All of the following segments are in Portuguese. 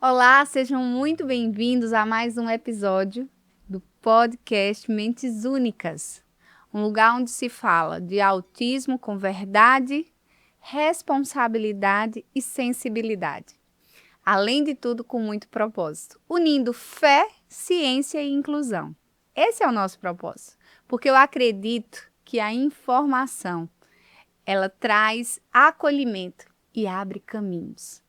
Olá, sejam muito bem-vindos a mais um episódio do podcast Mentes Únicas, um lugar onde se fala de autismo com verdade, responsabilidade e sensibilidade. Além de tudo, com muito propósito, unindo fé, ciência e inclusão. Esse é o nosso propósito, porque eu acredito que a informação, ela traz acolhimento e abre caminhos.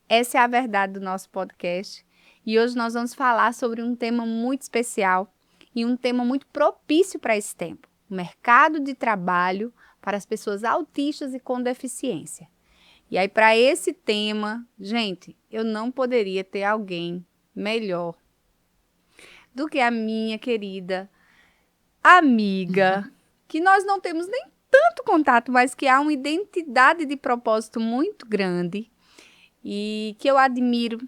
Essa é a verdade do nosso podcast e hoje nós vamos falar sobre um tema muito especial e um tema muito propício para esse tempo: o mercado de trabalho para as pessoas autistas e com deficiência. E aí, para esse tema, gente, eu não poderia ter alguém melhor do que a minha querida amiga, que nós não temos nem tanto contato, mas que há uma identidade de propósito muito grande e que eu admiro,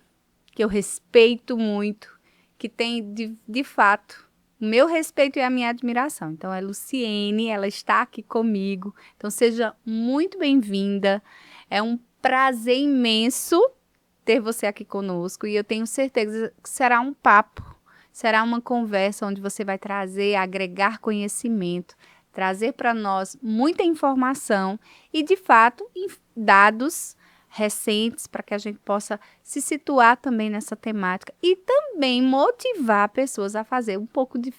que eu respeito muito, que tem de fato o meu respeito e a minha admiração. Então é Luciene, ela está aqui comigo. Então seja muito bem-vinda. É um prazer imenso ter você aqui conosco e eu tenho certeza que será um papo, será uma conversa onde você vai trazer, agregar conhecimento, trazer para nós muita informação e, de fato, dados recentes para que a gente possa se situar também nessa temática e também motivar pessoas a fazer um pouco de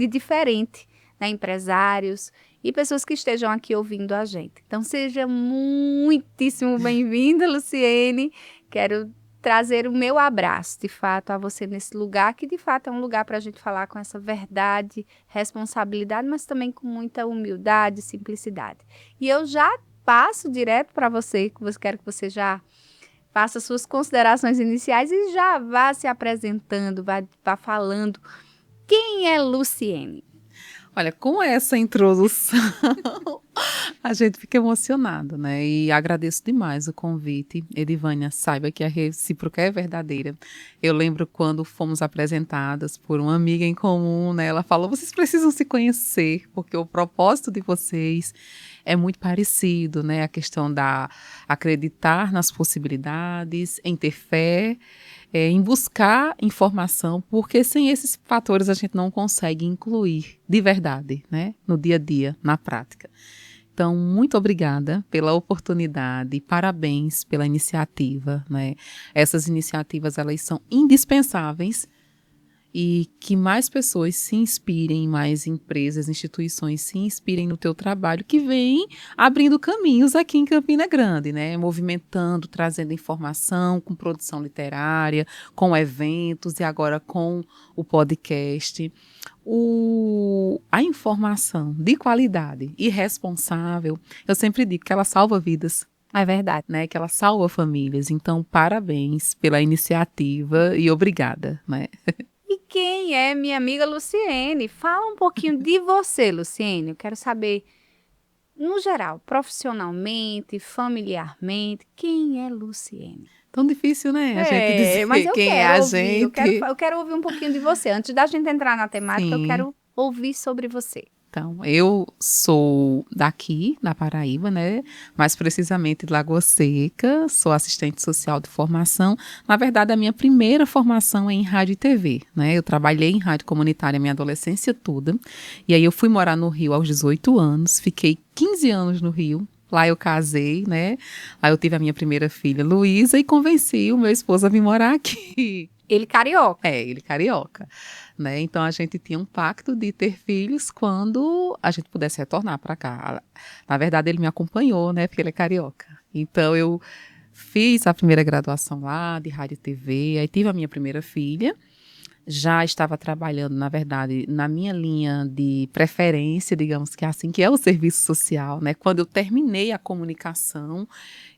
diferente, né? Empresários e pessoas que estejam aqui ouvindo a gente. Então, seja muitíssimo bem-vinda, Luciene. Quero trazer o meu abraço, de fato, a você nesse lugar, que de fato é um lugar para a gente falar com essa verdade, responsabilidade, mas também com muita humildade e simplicidade. E eu já passo direto para você, quero que você já faça suas considerações iniciais e já vá se apresentando, vá falando quem é Luciene. Olha, com essa introdução, a gente fica emocionado, né? E agradeço demais o convite. Edivânia, saiba que a recíproca é verdadeira. Eu lembro quando fomos apresentadas por uma amiga em comum, né? Ela falou, vocês precisam se conhecer, porque o propósito de vocês é muito parecido, né? A questão da acreditar nas possibilidades, em ter fé, em buscar informação, porque sem esses fatores a gente não consegue incluir de verdade, né? No dia a dia, na prática. Então, muito obrigada pela oportunidade, parabéns pela iniciativa, né? Essas iniciativas, elas são indispensáveis e que mais pessoas se inspirem, mais empresas, instituições se inspirem no teu trabalho, que vem abrindo caminhos aqui em Campina Grande, né? Movimentando, trazendo informação, com produção literária, com eventos e agora com o podcast. A informação de qualidade e responsável, eu sempre digo que ela salva vidas. É verdade. Né, que ela salva famílias. Então, parabéns pela iniciativa e obrigada, né? E quem é minha amiga Luciene? Fala um pouquinho de você, Luciene. Eu quero saber, no geral, profissionalmente, familiarmente, quem é Luciene? Tão difícil, né? A gente dizer Mas eu quem é quero a ouvir, gente. eu quero ouvir um pouquinho de você. Antes da gente entrar na temática, eu Sim. quero ouvir sobre você. Então, eu sou daqui, da Paraíba, né? Mais precisamente de Lagoa Seca, sou assistente social de formação. Na verdade, a minha primeira formação é em rádio e TV, né? Eu trabalhei em rádio comunitária a minha adolescência toda. E aí eu fui morar no Rio aos 18 anos, fiquei 15 anos no Rio. Lá eu casei, né? Lá eu tive a minha primeira filha, Luísa, e convenci o meu esposo a vir morar aqui. Ele carioca. Ele carioca, né? Então a gente tinha um pacto de ter filhos quando a gente pudesse retornar para cá. Na verdade, ele me acompanhou, né? Porque ele é carioca. Então eu fiz a primeira graduação lá de rádio e TV, aí tive a minha primeira filha. Já estava trabalhando, na verdade, na minha linha de preferência, digamos que é assim, que é o serviço social, né? Quando eu terminei a comunicação,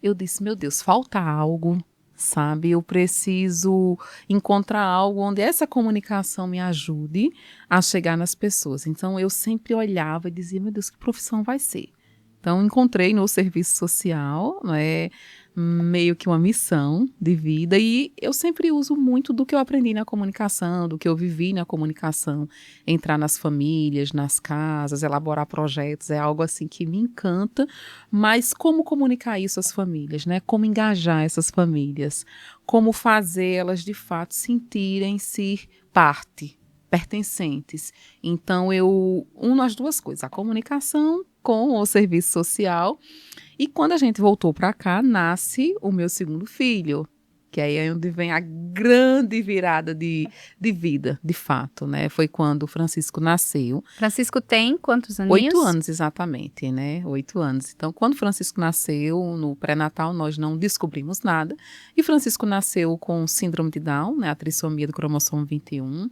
eu disse, meu Deus, falta algo, sabe? Eu preciso encontrar algo onde essa comunicação me ajude a chegar nas pessoas. Então, eu sempre olhava e dizia, meu Deus, que profissão vai ser? Então, encontrei no serviço social, né, meio que uma missão de vida, e eu sempre uso muito do que eu aprendi na comunicação, do que eu vivi na comunicação, entrar nas famílias, nas casas, elaborar projetos, é algo assim que me encanta, mas como comunicar isso às famílias, né? Como engajar essas famílias, como fazer elas de fato sentirem-se parte, pertencentes. Então eu uno as duas coisas, a comunicação com o serviço social. E quando a gente voltou para cá, nasce o meu segundo filho, que aí é onde vem a grande virada de vida, de fato, né? Foi quando o Francisco nasceu. Francisco tem quantos aninhos? 8 anos, exatamente, né? 8 anos. Então, quando o Francisco nasceu, no pré-natal, nós não descobrimos nada. E Francisco nasceu com síndrome de Down, né? A trissomia do cromossomo 21.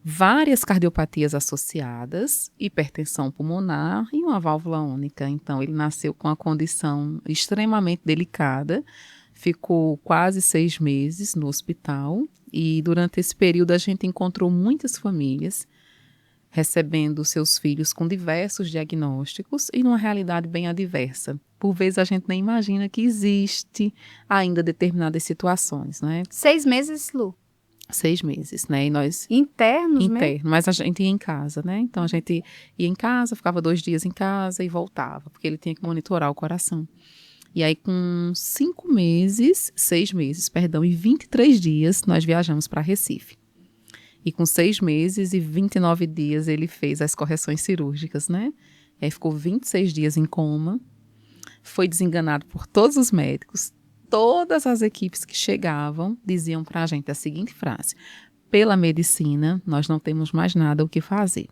Várias cardiopatias associadas, hipertensão pulmonar e uma válvula única. Então, ele nasceu com uma condição extremamente delicada, ficou quase 6 meses no hospital e durante esse período a gente encontrou muitas famílias recebendo seus filhos com diversos diagnósticos e numa realidade bem adversa. Por vezes a gente nem imagina que existe ainda determinadas situações, né? 6 meses, Lu. 6 meses, né? E nós Internos mesmo? interno, mas a gente ia em casa, né? Então a gente ia em casa, ficava 2 dias em casa e voltava, porque ele tinha que monitorar o coração. E aí, com 6 meses, perdão, e 23 dias, nós viajamos para Recife. E com 6 meses e 29 dias, ele fez as correções cirúrgicas, né? E aí ficou 26 dias em coma, foi desenganado por todos os médicos. Todas as equipes que chegavam diziam para a gente a seguinte frase: pela medicina, nós não temos mais nada o que fazer.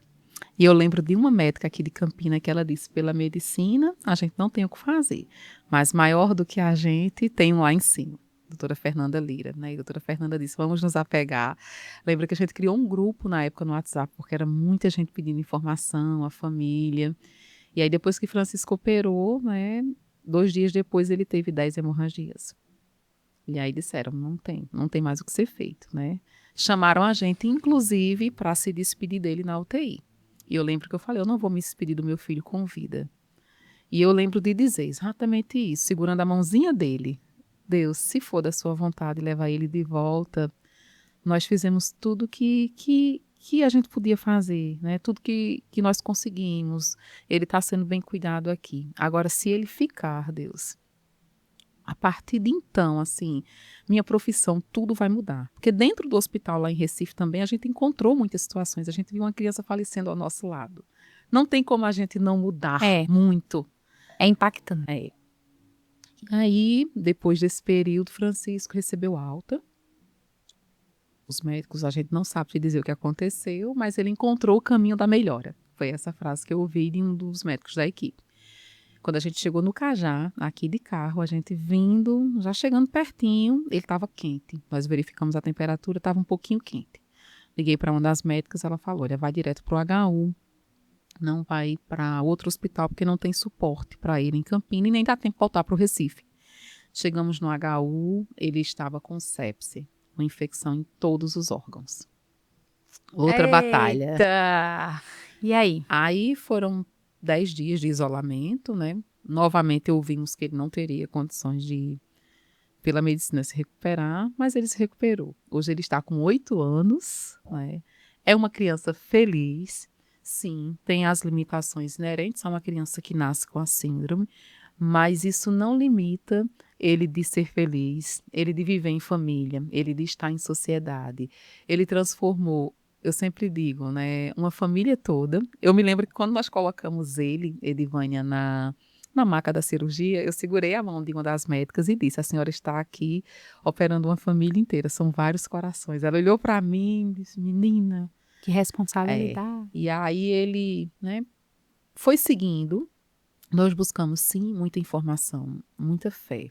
E eu lembro de uma médica aqui de Campina que ela disse: pela medicina, a gente não tem o que fazer, mas maior do que a gente tem um lá em cima. Doutora Fernanda Lira, né? E a doutora Fernanda disse: vamos nos apegar. Lembra que a gente criou um grupo na época no WhatsApp, porque era muita gente pedindo informação, a família. E aí, depois que Francisco operou, né? 2 dias depois ele teve 10 hemorragias. E aí disseram: não tem mais o que ser feito, né? Chamaram a gente, inclusive, para se despedir dele na UTI. E eu lembro que eu falei: eu não vou me despedir do meu filho com vida. E eu lembro de dizer exatamente isso, segurando a mãozinha dele: Deus, se for da sua vontade levar ele de volta, nós fizemos tudo que a gente podia fazer, né? Tudo que nós conseguimos. Ele está sendo bem cuidado aqui. Agora, se ele ficar, Deus, a partir de então, assim, minha profissão, tudo vai mudar. Porque dentro do hospital lá em Recife também, a gente encontrou muitas situações. A gente viu uma criança falecendo ao nosso lado. Não tem como a gente não mudar muito. É impactante. É. Aí, depois desse período, Francisco recebeu alta. Os médicos, a gente não sabe te dizer o que aconteceu, mas ele encontrou o caminho da melhora. Foi essa frase que eu ouvi de um dos médicos da equipe. Quando a gente chegou no Cajá, aqui de carro, a gente vindo, já chegando pertinho, ele estava quente. Nós verificamos a temperatura, estava um pouquinho quente. Liguei para uma das médicas, ela falou: olha, vai direto para o HU, não vai para outro hospital, porque não tem suporte para ir em Campina e nem dá tempo de voltar para o Recife. Chegamos no HU, ele estava com sepse, uma infecção em todos os órgãos. Outra batalha. Eita! E aí? Aí foram 10 dias de isolamento, né? Novamente ouvimos que ele não teria condições de, pela medicina, se recuperar, mas ele se recuperou. Hoje ele está com 8 anos, né? É uma criança feliz, sim, tem as limitações inerentes a uma criança que nasce com a síndrome, mas isso não limita ele de ser feliz, ele de viver em família, ele de estar em sociedade. Ele transformou, eu sempre digo, né, uma família toda. Eu me lembro que quando nós colocamos ele, Edivânia, na maca da cirurgia, eu segurei a mão de uma das médicas e disse: a senhora está aqui operando uma família inteira, são vários corações. Ela olhou para mim e disse: menina, que responsabilidade. E aí ele, né, foi seguindo. Nós buscamos, sim, muita informação, muita fé.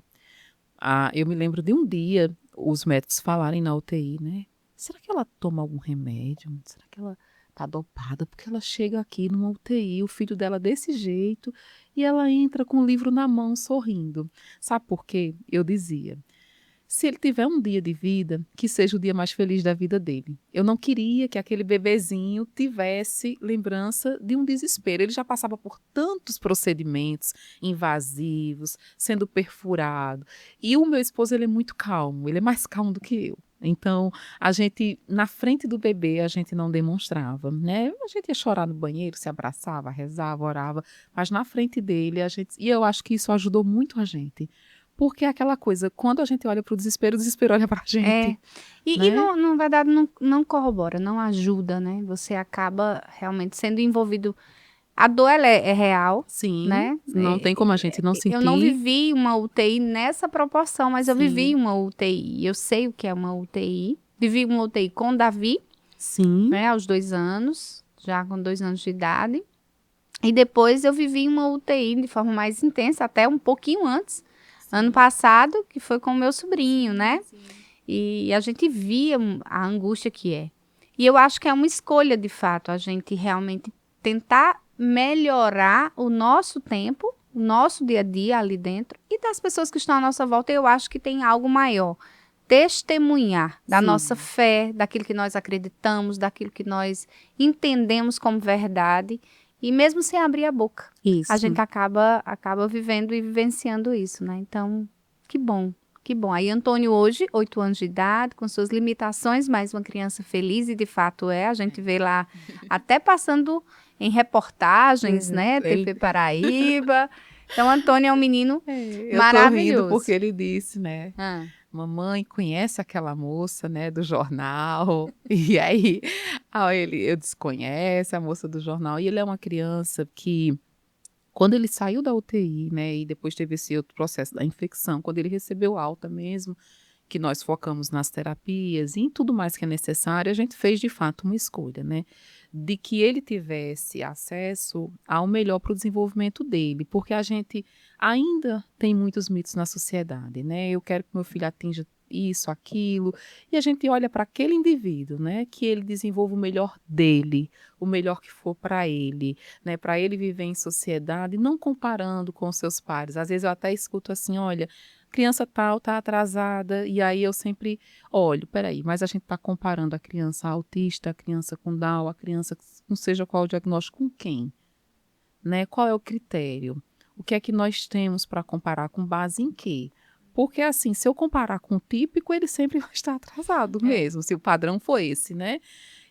Eu me lembro de um dia os médicos falarem na UTI, né? Será que ela toma algum remédio? Será que ela tá dopada? Porque ela chega aqui numa UTI, o filho dela desse jeito, e ela entra com o livro na mão, sorrindo. Sabe por quê? Eu dizia: se ele tiver um dia de vida, que seja o dia mais feliz da vida dele. Eu não queria que aquele bebezinho tivesse lembrança de um desespero. Ele já passava por tantos procedimentos invasivos, sendo perfurado. E o meu esposo, ele é muito calmo, ele é mais calmo do que eu. Então, a gente, na frente do bebê, a gente não demonstrava, né? A gente ia chorar no banheiro, se abraçava, rezava, orava, mas na frente dele, e eu acho que isso ajudou muito a gente. Porque é aquela coisa, quando a gente olha para o desespero olha para a gente. E né? não, na verdade, não corrobora, não ajuda, né? Você acaba realmente sendo envolvido. A dor, ela é real, Sim, né? não tem como a gente não Eu não sentir. vivi uma UTI nessa proporção, mas eu Sim. vivi uma UTI. Eu sei o que é uma UTI. Vivi uma UTI com Davi, Sim, né? Aos 2 anos, já com 2 anos de idade. E depois eu vivi uma UTI de forma mais intensa, até um pouquinho antes, ano passado, que foi com o meu sobrinho, né? E a gente via a angústia que é. E eu acho que é uma escolha, de fato, a gente realmente tentar melhorar o nosso tempo, o nosso dia a dia ali dentro e das pessoas que estão à nossa volta. Eu acho que tem algo maior. Testemunhar da Sim. nossa fé, daquilo que nós acreditamos, daquilo que nós entendemos como verdade. E mesmo sem abrir a boca, isso. a gente acaba vivendo e vivenciando isso, né? Então, que bom. Que bom. Aí Antônio hoje, 8 anos de idade, com suas limitações, mas uma criança feliz e de fato é. A gente vê lá até passando em reportagens, né? TV Paraíba. Então, Antônio é um menino Eu tô rindo maravilhoso. porque ele disse, né? Ah, Mamãe, conhece aquela moça, né, do jornal? E aí, eu desconhece a moça do jornal. E ele é uma criança que, quando ele saiu da UTI, né, e depois teve esse outro processo da infecção, quando ele recebeu alta mesmo, que nós focamos nas terapias e em tudo mais que é necessário, a gente fez de fato uma escolha, né? De que ele tivesse acesso ao melhor para o desenvolvimento dele, porque a gente ainda tem muitos mitos na sociedade, né? Eu quero que meu filho atinja isso, aquilo, e a gente olha para aquele indivíduo, né? Que ele desenvolva o melhor dele, o melhor que for para ele, né? Para ele viver em sociedade, não comparando com os seus pares. Às vezes eu até escuto assim, olha, criança tal tá atrasada, e aí eu sempre olho, peraí, mas a gente está comparando a criança autista, a criança com Down, a criança não seja qual o diagnóstico com quem, né? Qual é o critério? O que é que nós temos para comparar, com base em quê? Porque assim, se eu comparar com o típico, ele sempre vai estar atrasado mesmo, se o padrão for esse, né?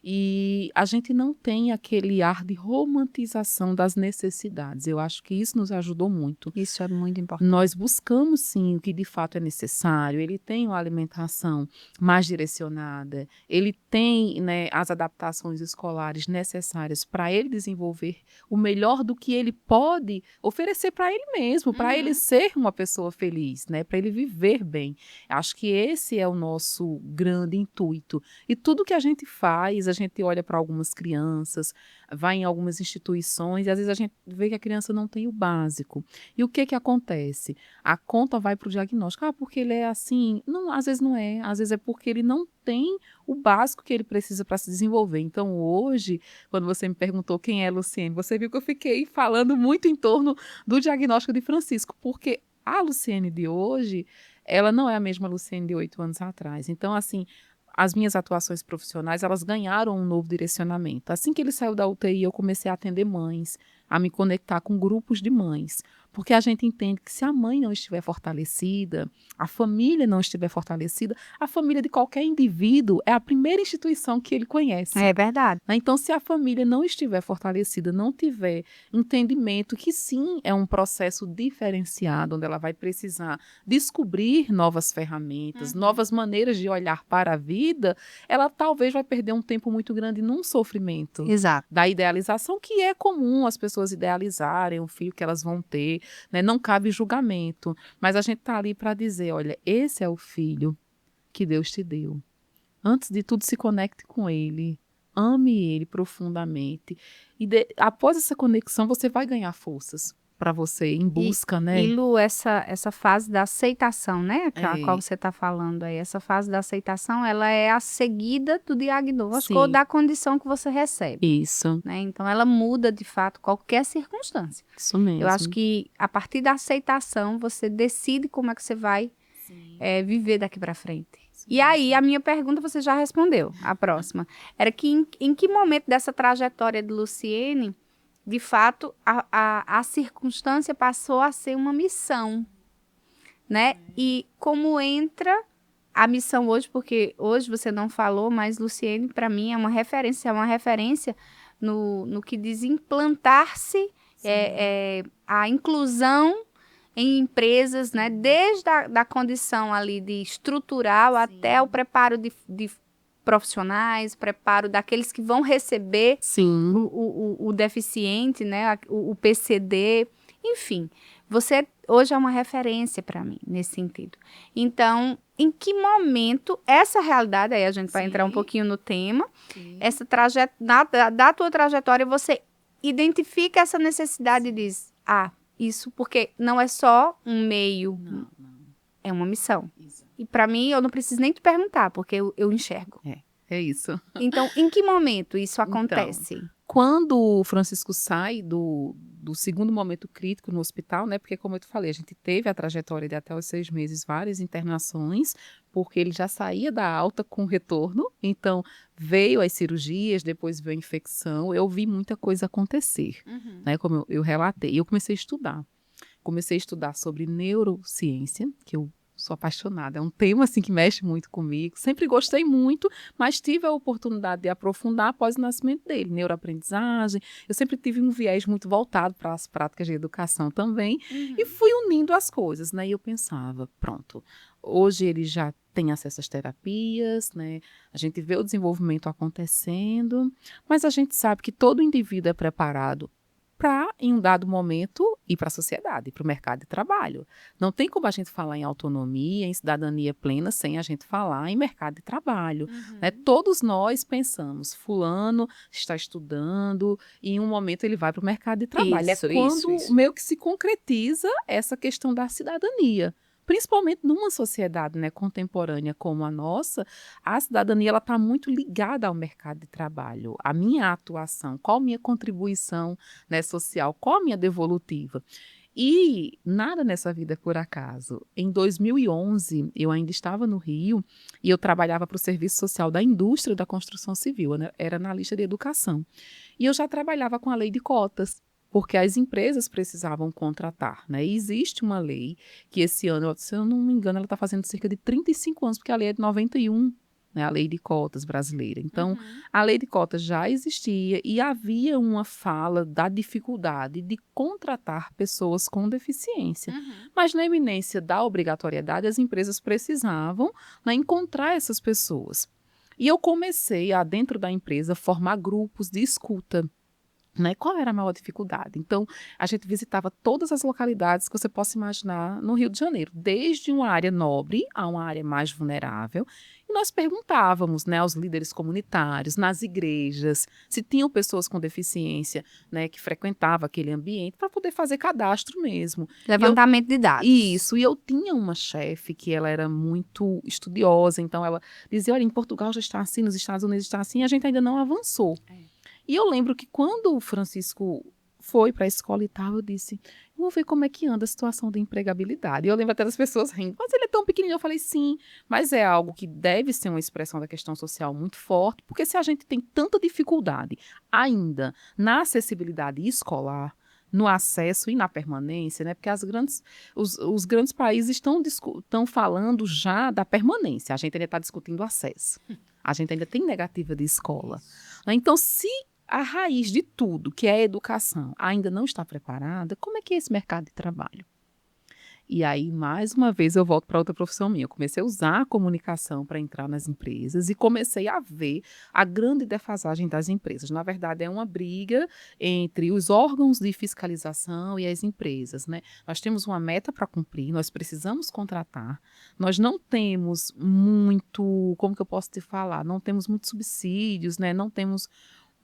E a gente não tem aquele ar de romantização das necessidades. Eu acho que isso nos ajudou muito. isso é muito importante. Nós buscamos, sim, o que de fato é necessário. Ele tem uma alimentação mais direcionada, ele tem, né, as adaptações escolares necessárias para ele desenvolver o melhor do que ele pode oferecer para ele mesmo, para ele ser uma pessoa feliz, né, para ele viver bem. Acho que esse é o nosso grande intuito. E tudo que a gente faz, a gente olha para algumas crianças, vai em algumas instituições e às vezes a gente vê que a criança não tem o básico. E o que acontece? A conta vai para o diagnóstico. Ah, porque ele é assim. Não, às vezes não é. Às vezes é porque ele não tem o básico que ele precisa para se desenvolver. Então, hoje, quando você me perguntou quem é Luciene, você viu que eu fiquei falando muito em torno do diagnóstico de Francisco, porque a Luciene de hoje, ela não é a mesma Luciene de 8 anos atrás. Então, assim, as minhas atuações profissionais, elas ganharam um novo direcionamento. Assim que ele saiu da UTI, eu comecei a atender mães, a me conectar com grupos de mães, porque a gente entende que se a mãe não estiver fortalecida, a família não estiver fortalecida, a família de qualquer indivíduo é a primeira instituição que ele conhece. É verdade. Então, se a família não estiver fortalecida, não tiver entendimento que sim, é um processo diferenciado, onde ela vai precisar descobrir novas ferramentas, novas maneiras de olhar para a vida, ela talvez vai perder um tempo muito grande num sofrimento. Exato. Da idealização, que é comum as pessoas idealizarem o filho que elas vão ter, né? Não cabe julgamento, mas a gente está ali para dizer, olha, esse é o filho que Deus te deu. Antes de tudo, se conecte com ele, ame ele profundamente. E após essa conexão, você vai ganhar forças para você em busca, né? E Lu, essa fase da aceitação, né? A É. qual você está falando aí, essa fase da aceitação, ela é a seguida do diagnóstico Sim. ou da condição que você recebe. Isso, Né? Então, ela muda, de fato, qualquer circunstância. isso mesmo. Eu acho que, a partir da aceitação, você decide como é que você vai viver daqui para frente. E aí, a minha pergunta você já respondeu, a próxima. Era que em que momento dessa trajetória de Luciene, de fato, a circunstância passou a ser uma missão, né? E como entra a missão hoje, porque hoje você não falou, mas Luciene, para mim, é uma referência no que diz implantar-se a inclusão em empresas, né? Desde a condição ali de estrutural até o preparo de profissionais, preparo daqueles que vão receber o deficiente, né? O PCD, enfim. Você hoje é uma referência para mim nesse sentido. Então, em que momento essa realidade, aí a gente vai entrar um pouquinho no tema, essa da tua trajetória, você identifica essa necessidade e diz, isso porque não é só um meio, é uma missão. Exato. E para mim, eu não preciso nem te perguntar, porque eu enxergo. É isso. Então, em que momento isso acontece? Então, quando o Francisco sai do segundo momento crítico no hospital, né? Porque, como eu te falei, a gente teve a trajetória de até os 6 meses, várias internações, porque ele já saía da alta com retorno. Então, veio as cirurgias, depois veio a infecção. Eu vi muita coisa acontecer, né? Como eu relatei. E eu comecei a estudar. Comecei a estudar sobre neurociência, que eu sou apaixonada, é um tema assim que mexe muito comigo, sempre gostei muito, mas tive a oportunidade de aprofundar após o nascimento dele, neuroaprendizagem, eu sempre tive um viés muito voltado para as práticas de educação também, e fui unindo as coisas, né, e eu pensava, pronto, hoje ele já tem acesso às terapias, né, a gente vê o desenvolvimento acontecendo, mas a gente sabe que todo indivíduo é preparado para, em um dado momento, ir para a sociedade, para o mercado de trabalho. Não tem como a gente falar em autonomia, em cidadania plena, sem a gente falar em mercado de trabalho. Né? Todos nós pensamos, fulano está estudando e em um momento ele vai para o mercado de trabalho. Isso, é quando meio que se concretiza essa questão da cidadania. Principalmente numa sociedade, né, contemporânea como a nossa, a cidadania está muito ligada ao mercado de trabalho. A minha atuação, qual a minha contribuição, né, social, qual a minha devolutiva. E nada nessa vida é por acaso. Em 2011, eu ainda estava no Rio e eu trabalhava para o Serviço Social da Indústria da Construção Civil, né, era analista de educação. E eu já trabalhava com a lei de cotas, porque as empresas precisavam contratar, né? E existe uma lei que esse ano, se eu não me engano, ela está fazendo cerca de 35 anos, porque a lei é de 91, né? A lei de cotas brasileira. Então, a lei de cotas já existia e havia uma fala da dificuldade de contratar pessoas com deficiência. Mas na iminência da obrigatoriedade, as empresas precisavam, né, encontrar essas pessoas. E eu comecei dentro da empresa, formar grupos de escuta. Né? Qual era a maior dificuldade? Então, a gente visitava todas as localidades que você possa imaginar no Rio de Janeiro, desde uma área nobre a uma área mais vulnerável, e nós perguntávamos, né, aos líderes comunitários, nas igrejas, se tinham pessoas com deficiência, né, que frequentavam aquele ambiente, para poder fazer cadastro mesmo. Levantamento de dados. Isso, e eu tinha uma chefe que ela era muito estudiosa, então ela dizia, olha, em Portugal já está assim, nos Estados Unidos está assim, e a gente ainda não avançou. E eu lembro que quando o Francisco foi para a escola e tal, eu disse, eu vou ver como é que anda a situação da empregabilidade. E eu lembro até das pessoas rindo, mas ele é tão pequenininho. Eu falei, sim, mas é algo que deve ser uma expressão da questão social muito forte, porque se a gente tem tanta dificuldade ainda na acessibilidade escolar, no acesso e na permanência, né? Porque os grandes países estão falando já da permanência, a gente ainda está discutindo o acesso. A gente ainda tem negativa de escola. Então, se a raiz de tudo, que é a educação, ainda não está preparada, como é que é esse mercado de trabalho? E aí, mais uma vez, eu volto para outra profissão minha. Eu comecei a usar a comunicação para entrar nas empresas e comecei a ver a grande defasagem das empresas. Na verdade, é uma briga entre os órgãos de fiscalização e as empresas, né? Nós temos uma meta para cumprir, nós precisamos contratar, nós não temos muito, como que eu posso te falar? Não temos muitos subsídios, né? Não temos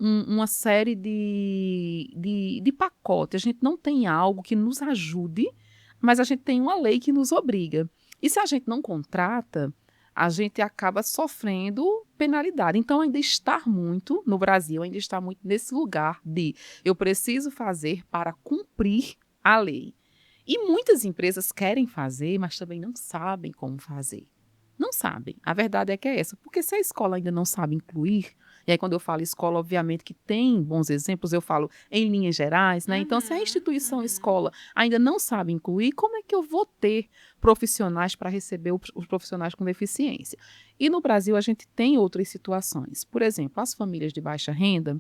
uma série de pacote. A gente não tem algo que nos ajude, mas a gente tem uma lei que nos obriga. E se a gente não contrata, a gente acaba sofrendo penalidade. Então, ainda está muito, no Brasil, ainda está muito nesse lugar de eu preciso fazer para cumprir a lei. E muitas empresas querem fazer, mas também não sabem como fazer. Não sabem. A verdade é que é essa. Porque se a escola ainda não sabe incluir, e aí quando eu falo escola, obviamente que tem bons exemplos, eu falo em linhas gerais, né? Então, se a instituição escola ainda não sabe incluir, como é que eu vou ter profissionais para receber os profissionais com deficiência? E no Brasil a gente tem outras situações. Por exemplo, as famílias de baixa renda,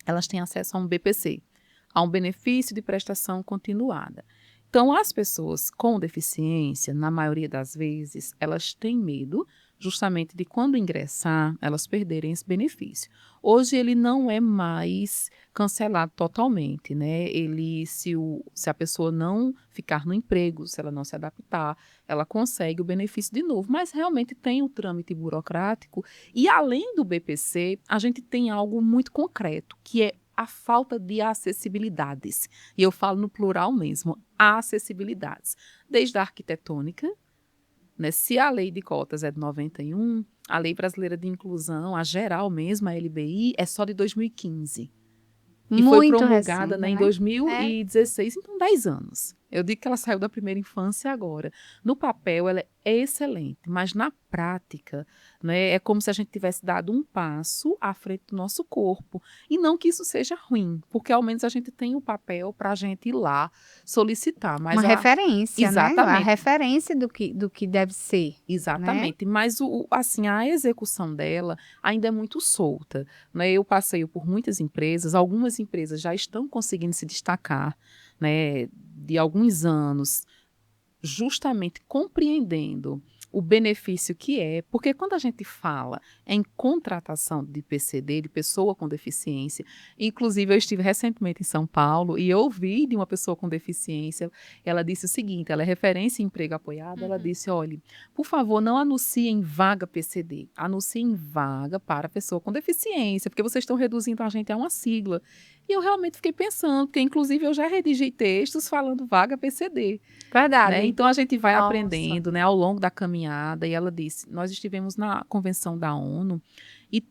elas têm acesso a um BPC, a um benefício de prestação continuada. Então, as pessoas com deficiência, na maioria das vezes, elas têm medo justamente de quando ingressar, elas perderem esse benefício. Hoje ele não é mais cancelado totalmente, né? Se a pessoa não ficar no emprego, se ela não se adaptar, ela consegue o benefício de novo. Mas realmente tem o trâmite burocrático e além do BPC, a gente tem algo muito concreto, que é a falta de acessibilidades. E eu falo no plural mesmo, acessibilidades. Desde a arquitetônica, né? Se a lei de cotas é de 91, a Lei Brasileira de Inclusão, a geral mesmo, a LBI, é só de 2015. E foi Muito promulgada, recente, né, em né? 2016, então 10 anos. Eu digo que ela saiu da primeira infância agora. No papel, ela é excelente, mas na prática, né, é como se a gente tivesse dado um passo à frente do nosso corpo. E não que isso seja ruim, porque ao menos a gente tem o papel para a gente ir lá solicitar. Uma referência, né? A Exatamente. referência do que deve ser, né? Exatamente, mas assim, a execução dela ainda é muito solta, né? Eu passeio por muitas empresas, algumas empresas já estão conseguindo se destacar, né, de alguns anos, justamente compreendendo o benefício que é, porque quando a gente fala em contratação de PCD, de pessoa com deficiência, inclusive eu estive recentemente em São Paulo e eu ouvi de uma pessoa com deficiência, ela disse o seguinte, ela é referência em emprego apoiado, ela disse, olha, por favor, não anunciem vaga PCD, anunciem vaga para pessoa com deficiência, porque vocês estão reduzindo a gente a uma sigla. E eu realmente fiquei pensando, porque inclusive eu já redigi textos falando vaga PCD. Verdade. Né? Então a gente vai Nossa. aprendendo, né, ao longo da caminhada. E ela disse: nós estivemos na convenção da ONU e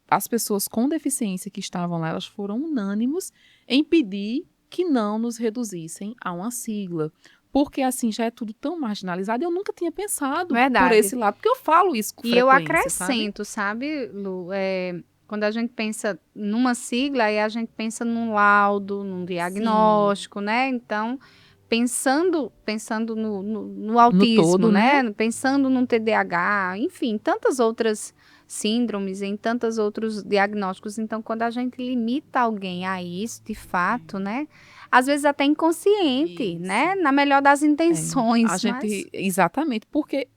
as pessoas com deficiência que estavam lá, elas foram unânimes em pedir que não nos reduzissem a uma sigla. Porque assim já é tudo tão marginalizado. Eu nunca tinha pensado por Verdade. esse lado, porque eu falo isso com E frequência, eu sabe? acrescento, sabe, Lu? Quando a gente pensa numa sigla, aí a gente pensa num laudo, num diagnóstico, né? Então, pensando no No autismo, todo, né? né? Pensando no TDAH, enfim, tantas outras síndromes, em tantos outros diagnósticos. Então, quando a gente limita alguém a isso, de fato, né? Às vezes até inconsciente, Isso. né? Na melhor das intenções, A gente, exatamente, porque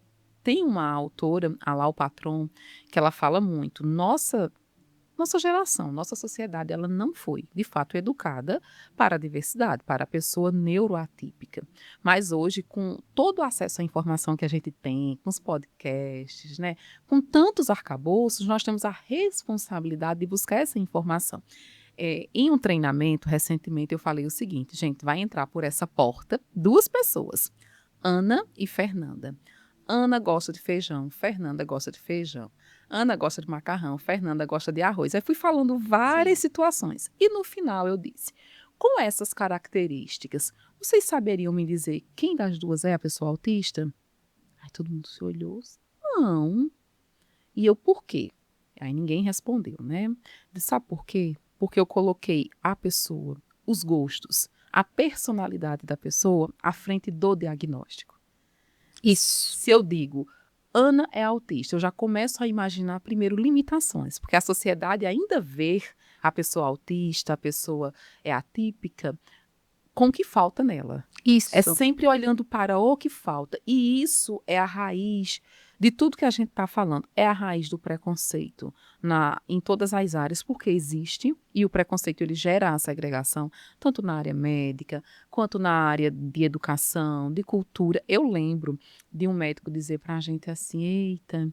tem uma autora, a Lau Patron, que ela fala muito, nossa geração, nossa sociedade, ela não foi, de fato, educada para a diversidade, para a pessoa neuroatípica. Mas hoje, com todo o acesso à informação que a gente tem, com os podcasts, né, com tantos arcabouços, nós temos a responsabilidade de buscar essa informação. Em um treinamento, recentemente, eu falei o seguinte, gente, vai entrar por essa porta 2 pessoas, Ana e Fernanda. Ana gosta de feijão, Fernanda gosta de feijão. Ana gosta de macarrão, Fernanda gosta de arroz. Aí fui falando várias situações. E no final eu disse, com essas características, vocês saberiam me dizer quem das duas é a pessoa autista? Aí todo mundo se olhou. Não. E eu, por quê? Aí ninguém respondeu, né? Sabe por quê? Porque eu coloquei a pessoa, os gostos, a personalidade da pessoa à frente do diagnóstico. Isso. Se eu digo, Ana é autista, eu já começo a imaginar primeiro limitações, porque a sociedade ainda vê a pessoa autista, a pessoa é atípica, com o que falta nela. Isso. É sempre olhando para o que falta. E isso é a raiz de tudo que a gente está falando. É a raiz do preconceito em todas as áreas, porque existe, e o preconceito ele gera a segregação, tanto na área médica, quanto na área de educação, de cultura. Eu lembro de um médico dizer para a gente assim, eita,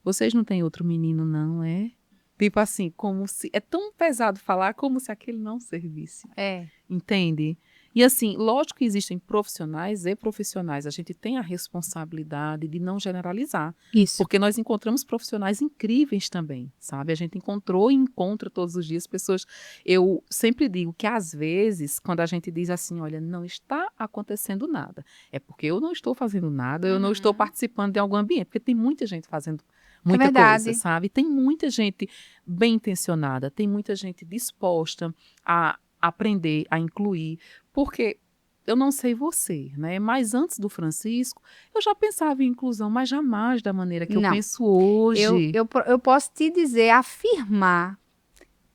vocês não têm outro menino não, é? Tipo assim, como se... É tão pesado falar como se aquele não servisse. É. Entende? E assim, lógico que existem profissionais e profissionais, a gente tem a responsabilidade de não generalizar, Isso. porque nós encontramos profissionais incríveis também, sabe? A gente encontrou e encontra todos os dias pessoas. Eu sempre digo que às vezes, quando a gente diz assim, olha, não está acontecendo nada, é porque eu não estou fazendo nada, eu não estou participando de algum ambiente, porque tem muita gente fazendo muita coisa, verdade. sabe? Tem muita gente bem intencionada, tem muita gente disposta a aprender, a incluir, porque eu não sei você, né? Mas antes do Francisco, eu já pensava em inclusão, mas jamais da maneira que eu Não. penso hoje. Eu posso te dizer, afirmar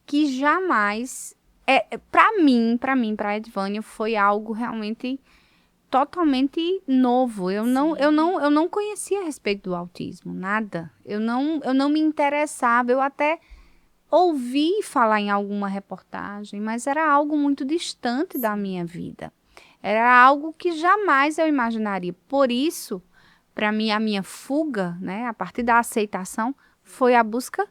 que jamais, para Edvânia, foi algo realmente totalmente novo. Eu não conhecia a respeito do autismo, nada. Eu não me interessava. Eu até ouvi falar em alguma reportagem, mas era algo muito distante da minha vida. Era algo que jamais eu imaginaria. Por isso, para mim, a minha fuga, né, a partir da aceitação, foi a busca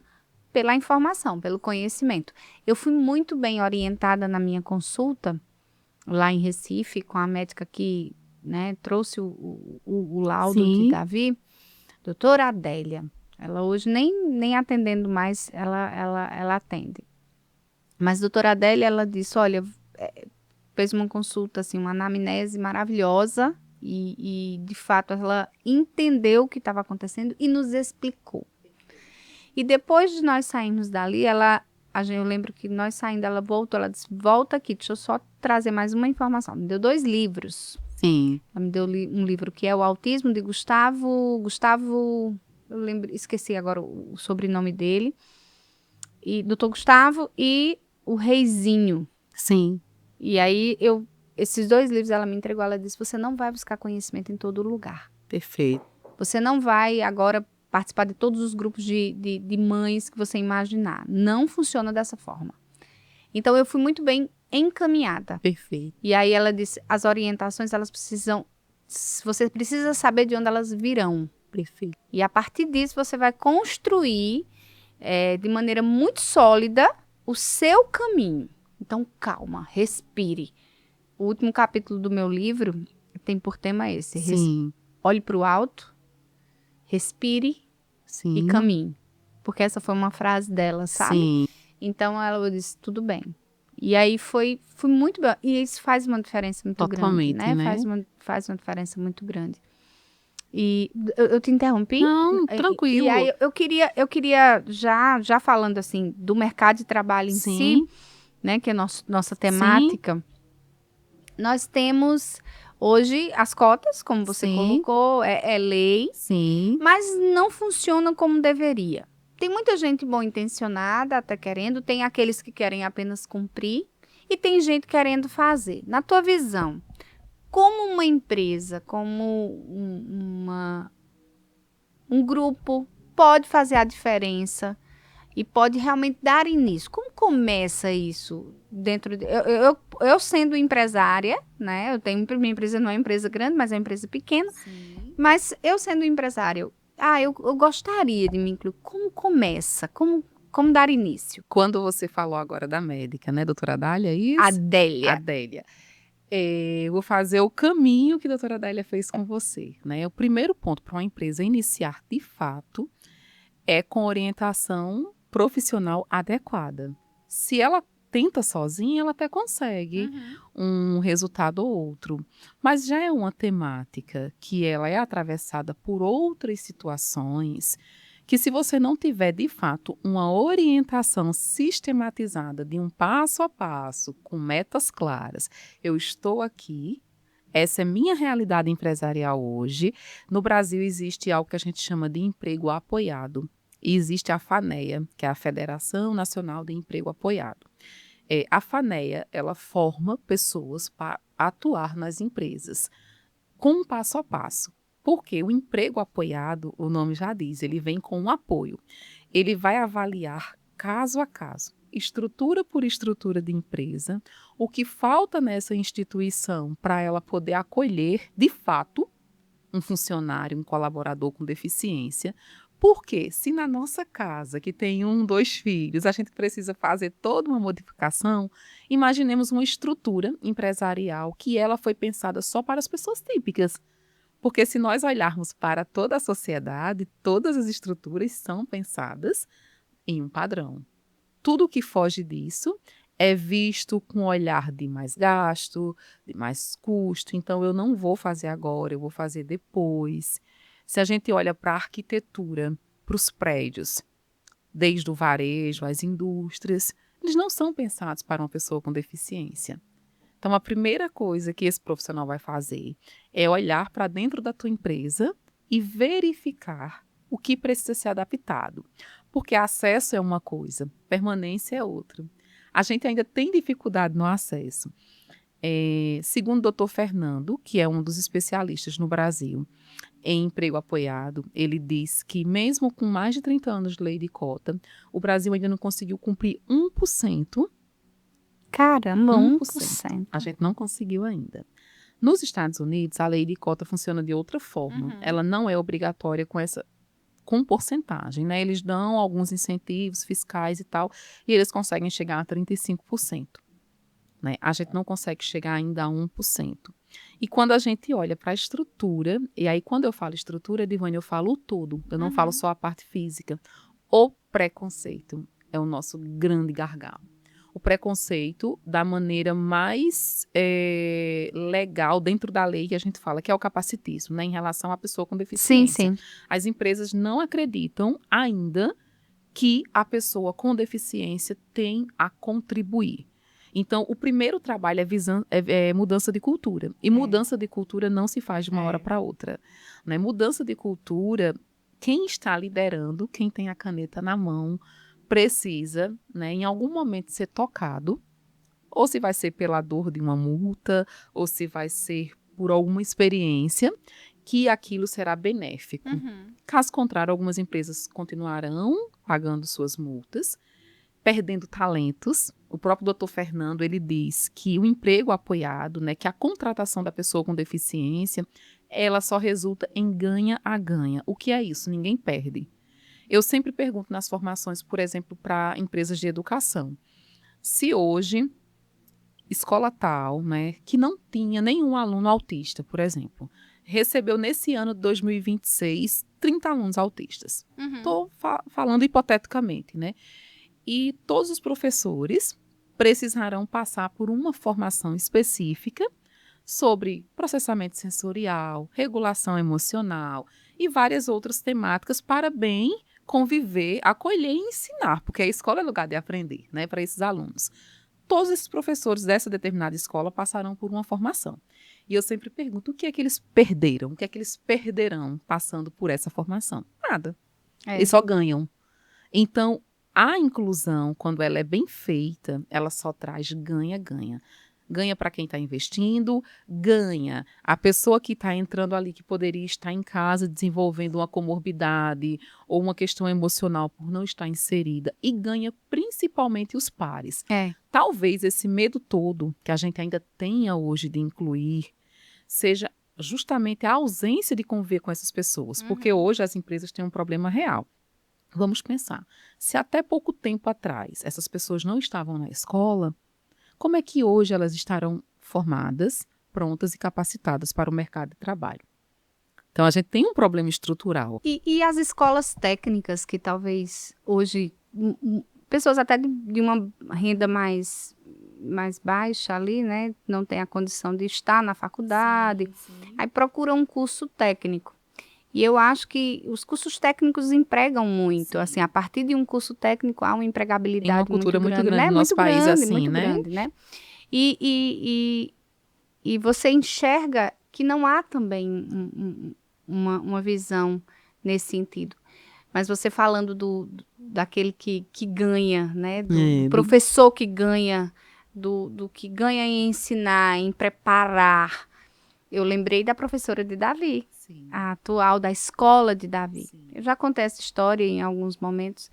pela informação, pelo conhecimento. Eu fui muito bem orientada na minha consulta, lá em Recife, com a médica que, né, trouxe o laudo de Sim, Davi, doutora Adélia. Ela hoje nem atendendo mais, ela atende. Mas a doutora Adélia, ela disse, olha, fez uma consulta, assim, uma anamnese maravilhosa e de fato, ela entendeu o que estava acontecendo e nos explicou. E depois de nós sairmos dali, eu lembro que nós saindo, ela voltou, ela disse, volta aqui, deixa eu só trazer mais uma informação. Me deu 2 livros. sim, Ela me deu um livro que é O Autismo, de Gustavo, eu lembro, esqueci agora o sobrenome dele, e Dr. Gustavo e O Reizinho. sim, E aí, esses 2 livros ela me entregou, ela disse, você não vai buscar conhecimento em todo lugar. perfeito. Você não vai agora participar de todos os grupos de mães que você imaginar. Não funciona dessa forma. Então, eu fui muito bem encaminhada. Perfeito. E aí ela disse, as orientações, você precisa saber de onde elas virão. Perfeito. E a partir disso, você vai construir de maneira muito sólida o seu caminho. Então, calma, respire. O último capítulo do meu livro tem por tema esse. Sim, Olhe para o alto, respire sim, e caminhe. Porque essa foi uma frase dela, sabe? sim, Então, ela disse, tudo bem. E aí fui muito bem. E isso faz uma diferença muito grande, totalmente, né? né? Faz uma diferença muito grande. E eu te interrompi? Não, E aí tranquilo. eu queria já falando assim do mercado de trabalho em si, Sim, né, que é nossa sim, temática. Nós temos hoje as cotas, como você sim, colocou, é lei, sim, mas não funciona como deveria. Tem muita gente bom intencionada, até querendo, tem aqueles que querem apenas cumprir e tem gente querendo fazer. Na tua visão, como uma empresa, como um grupo pode fazer a diferença e pode realmente dar início? Como começa isso dentro de... Eu sendo empresária, né? Eu tenho minha empresa, não é uma empresa grande, mas é uma empresa pequena. sim. Mas eu sendo empresária, eu gostaria de me incluir. Como começa? Como dar início? Quando você falou agora da médica, né, doutora Adália, é isso? Adélia. Adélia. Eu vou fazer o caminho que a doutora Adélia fez com você, né? O primeiro ponto para uma empresa iniciar de fato é com orientação profissional adequada. Se ela tenta sozinha, ela até consegue um resultado ou outro, mas já é uma temática que ela é atravessada por outras situações que, se você não tiver de fato uma orientação sistematizada de um passo a passo, com metas claras, eu estou aqui. Essa é minha realidade empresarial hoje. No Brasil existe algo que a gente chama de emprego apoiado. E existe a FANEA, que é a Federação Nacional de Emprego Apoiado. A FANEA, ela forma pessoas para atuar nas empresas, com um passo a passo. Porque o emprego apoiado, o nome já diz, ele vem com um apoio. Ele vai avaliar caso a caso, estrutura por estrutura de empresa, o que falta nessa instituição para ela poder acolher, de fato, um funcionário, um colaborador com deficiência, Porque se na nossa casa, que tem 1, 2 filhos, a gente precisa fazer toda uma modificação, imaginemos uma estrutura empresarial que ela foi pensada só para as pessoas típicas. Porque se nós olharmos para toda a sociedade, todas as estruturas são pensadas em um padrão. Tudo que foge disso é visto com um olhar de mais gasto, de mais custo. Então, eu não vou fazer agora, eu vou fazer depois. Se a gente olha para a arquitetura, para os prédios, desde o varejo, as indústrias, eles não são pensados para uma pessoa com deficiência. Então, a primeira coisa que esse profissional vai fazer é olhar para dentro da tua empresa e verificar o que precisa ser adaptado. Porque acesso é uma coisa, permanência é outra. A gente ainda tem dificuldade no acesso. Segundo o Dr. Fernando, que é um dos especialistas no Brasil em emprego apoiado, ele diz que mesmo com mais de 30 anos de lei de cota, o Brasil ainda não conseguiu cumprir 1%. Caramba, 1%. 1%. A gente não conseguiu ainda. Nos Estados Unidos, a lei de cota funciona de outra forma. Ela não é obrigatória com porcentagem, né? Eles dão alguns incentivos fiscais e tal, e eles conseguem chegar a 35%. Né? A gente não consegue chegar ainda a 1%. E quando a gente olha para a estrutura, e aí quando eu falo estrutura, Edivânia, eu falo o todo, eu não falo só a parte física. O preconceito é o nosso grande gargalo. O preconceito da maneira mais legal dentro da lei que a gente fala, que é o capacitismo, né, em relação à pessoa com deficiência. Sim. As empresas não acreditam ainda que a pessoa com deficiência tem a contribuir. Então, o primeiro trabalho é mudança de cultura. E mudança de cultura não se faz de uma hora para outra. Né? Mudança de cultura, quem está liderando, quem tem a caneta na mão, precisa, né, em algum momento ser tocado, ou se vai ser pela dor de uma multa, ou se vai ser por alguma experiência, que aquilo será benéfico. Caso contrário, algumas empresas continuarão pagando suas multas, perdendo talentos. O próprio Dr. Fernando, ele diz que o emprego apoiado, né, que a contratação da pessoa com deficiência, ela só resulta em ganha a ganha. O que é isso? Ninguém perde. Eu sempre pergunto nas formações, por exemplo, para empresas de educação, se hoje, escola tal, né, que não tinha nenhum aluno autista, por exemplo, recebeu nesse ano de 2026 30 alunos autistas. Estou falando hipoteticamente, né? E todos os professores precisarão passar por uma formação específica sobre processamento sensorial, regulação emocional e várias outras temáticas para bem conviver, acolher e ensinar, porque a escola é lugar de aprender, né, para esses alunos. Todos esses professores dessa determinada escola passarão por uma formação. E eu sempre pergunto, o que é que eles perderam? O que é que eles perderão passando por essa formação? Nada. Eles só ganham. Então, a inclusão, quando ela é bem feita, ela só traz ganha-ganha. Ganha para quem está investindo, ganha a pessoa que está entrando ali, que poderia estar em casa desenvolvendo uma comorbidade ou uma questão emocional por não estar inserida, e ganha principalmente os pares. Talvez esse medo todo que a gente ainda tenha hoje de incluir seja justamente a ausência de conviver com essas pessoas, porque hoje as empresas têm um problema real. Vamos pensar, se até pouco tempo atrás essas pessoas não estavam na escola, como é que hoje elas estarão formadas, prontas e capacitadas para o mercado de trabalho? Então, a gente tem um problema estrutural. E as escolas técnicas, que talvez hoje, pessoas até de uma renda mais baixa ali, né, não tem a condição de estar na faculdade, aí procuram um curso técnico. E eu acho que os cursos técnicos empregam muito, assim, a partir de um curso técnico há uma empregabilidade uma cultura muito grande, né? no nosso país, grande, assim, muito né? grande, né? E você enxerga que não há também uma visão nesse sentido. Mas você falando daquele que ganha, né? Do professor que ganha, do que ganha em ensinar, em preparar. Eu lembrei da professora de Davi, a atual da escola de Davi. Eu já contei essa história em alguns momentos.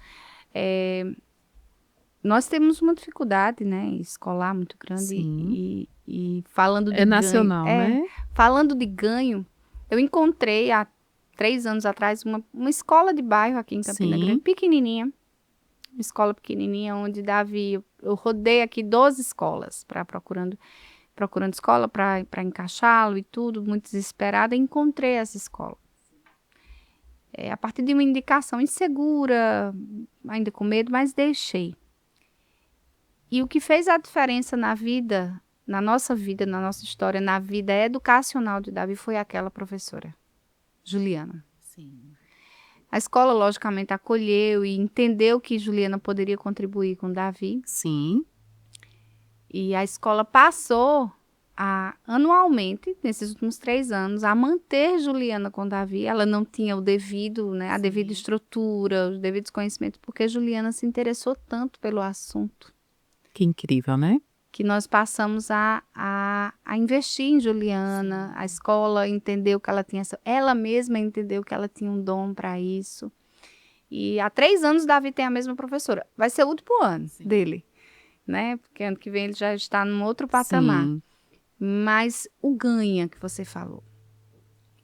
Nós temos uma dificuldade, né, escolar muito grande. E falando de nacional, ganho, né? Falando de ganho, eu encontrei há 3 anos atrás, uma escola de bairro aqui em Campina Sim. Grande, pequenininha. Uma escola pequenininha, onde Davi... Eu rodei aqui 12 escolas, procurando escola para encaixá-lo e tudo, muito desesperada. Encontrei essa escola. A partir de uma indicação insegura, ainda com medo, mas deixei. E o que fez a diferença na vida, na nossa história, na vida educacional de Davi, foi aquela professora, Juliana. Sim. A escola, logicamente, acolheu e entendeu que Juliana poderia contribuir com Davi. Sim. E a escola passou anualmente, nesses últimos 3 anos, a manter Juliana com Davi. Ela não tinha o devido, né, a devida estrutura, os devidos conhecimentos, porque Juliana se interessou tanto pelo assunto. Que incrível, né? Que nós passamos a investir em Juliana. A escola entendeu que ela tinha ela mesma entendeu que ela tinha um dom para isso. E há 3 anos Davi tem a mesma professora. Vai ser o último ano dele, né? Porque ano que vem ele já está num outro patamar. Sim. Mas o ganha que você falou.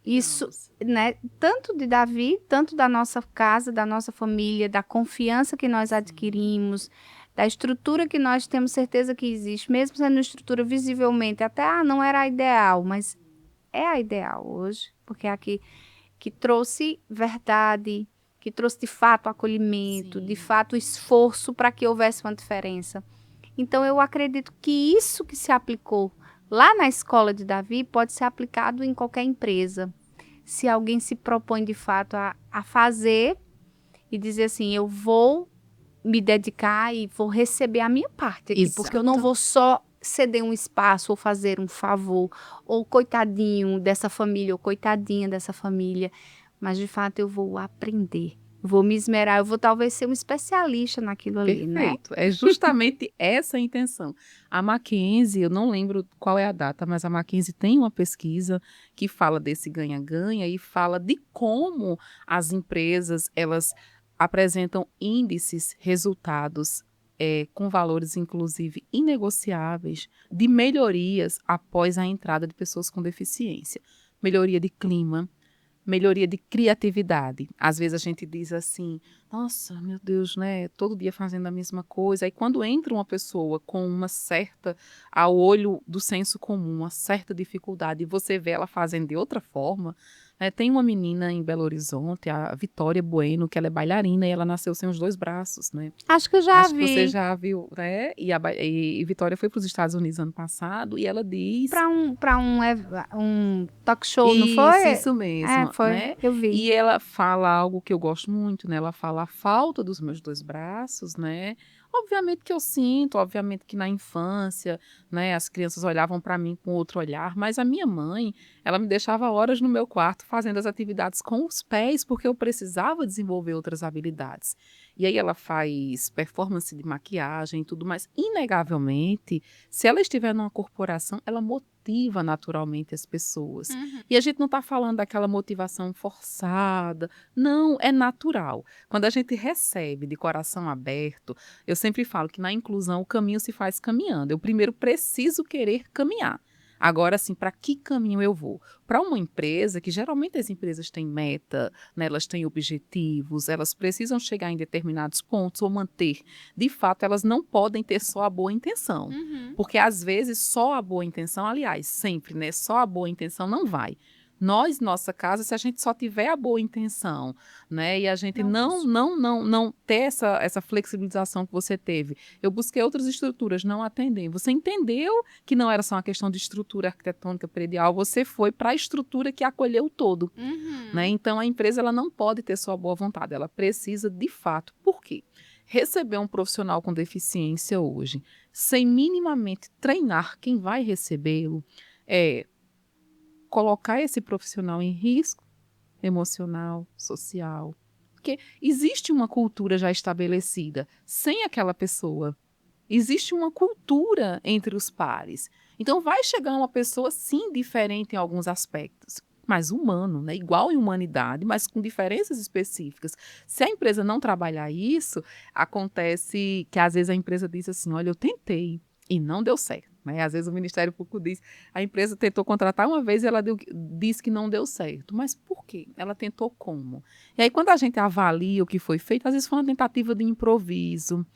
Isso, né? Tanto de Davi, tanto da nossa casa, da nossa família, da confiança que nós adquirimos, da estrutura que nós temos certeza que existe, mesmo sendo uma estrutura visivelmente, até não era a ideal, mas é a ideal hoje, porque é aqui que trouxe verdade, que trouxe de fato acolhimento, de fato esforço para que houvesse uma diferença. Então eu acredito que isso que se aplicou lá na escola de Davi pode ser aplicado em qualquer empresa. Se alguém se propõe de fato a fazer e dizer assim, eu vou me dedicar e vou receber a minha parte aqui, porque eu não vou só ceder um espaço ou fazer um favor, ou coitadinho dessa família, ou coitadinha dessa família, mas de fato eu vou aprender, vou me esmerar, eu vou talvez ser um especialista naquilo ali, né? Perfeito. É justamente essa a intenção. A Mackenzie, eu não lembro qual é a data, mas a Mackenzie tem uma pesquisa que fala desse ganha-ganha e fala de como as empresas, elas apresentam índices, resultados com valores, inclusive, inegociáveis de melhorias após a entrada de pessoas com deficiência. Melhoria de clima, melhoria de criatividade. Às vezes a gente diz assim, nossa, meu Deus, né? Todo dia fazendo a mesma coisa. Aí quando entra uma pessoa com uma certa, ao olho do senso comum, uma certa dificuldade, e você vê ela fazendo de outra forma, né? Tem uma menina em Belo Horizonte, a Vitória Bueno, que ela é bailarina e ela nasceu sem os 2 braços, né? Acho que eu já Acho vi. que você já viu, né? E Vitória foi para os Estados Unidos ano passado e ela diz... Para um talk show, não foi? Isso mesmo, Foi, né? eu vi. E ela fala algo que eu gosto muito, né? Ela fala a falta dos meus 2 braços, né? Obviamente que eu sinto, obviamente que na infância, né, as crianças olhavam para mim com outro olhar, mas a minha mãe, ela me deixava horas no meu quarto fazendo as atividades com os pés, porque eu precisava desenvolver outras habilidades. E aí ela faz performance de maquiagem e tudo mais. Inegavelmente, se ela estiver numa corporação, ela motiva naturalmente as pessoas. E a gente não está falando daquela motivação forçada. Não, é natural. Quando a gente recebe de coração aberto, eu sempre falo que na inclusão o caminho se faz caminhando. Eu primeiro preciso querer caminhar. Agora, assim, para que caminho eu vou? Para uma empresa, que geralmente as empresas têm meta, né, elas têm objetivos, elas precisam chegar em determinados pontos ou manter. De fato, elas não podem ter só a boa intenção. Porque, às vezes, só a boa intenção, aliás, sempre, né, só a boa intenção não vai. Nós, nossa casa, se a gente só tiver a boa intenção, né, e a gente não ter essa flexibilização que você teve, eu busquei outras estruturas, não atendem. Você entendeu que não era só uma questão de estrutura arquitetônica predial, você foi para a estrutura que acolheu o todo, né? Então a empresa ela não pode ter só a boa vontade, ela precisa de fato. Por quê? Receber um profissional com deficiência hoje, sem minimamente treinar quem vai recebê-lo, colocar esse profissional em risco emocional, social. Porque existe uma cultura já estabelecida sem aquela pessoa. Existe uma cultura entre os pares. Então vai chegar uma pessoa, sim, diferente em alguns aspectos, mas humano, né? Igual em humanidade, mas com diferenças específicas. Se a empresa não trabalhar isso, acontece que às vezes a empresa diz assim, olha, eu tentei, E não deu certo, né? Às vezes o Ministério Público diz, a empresa tentou contratar uma vez e ela disse que não deu certo. Mas por quê? Ela tentou como? E aí quando a gente avalia o que foi feito, às vezes foi uma tentativa de improviso.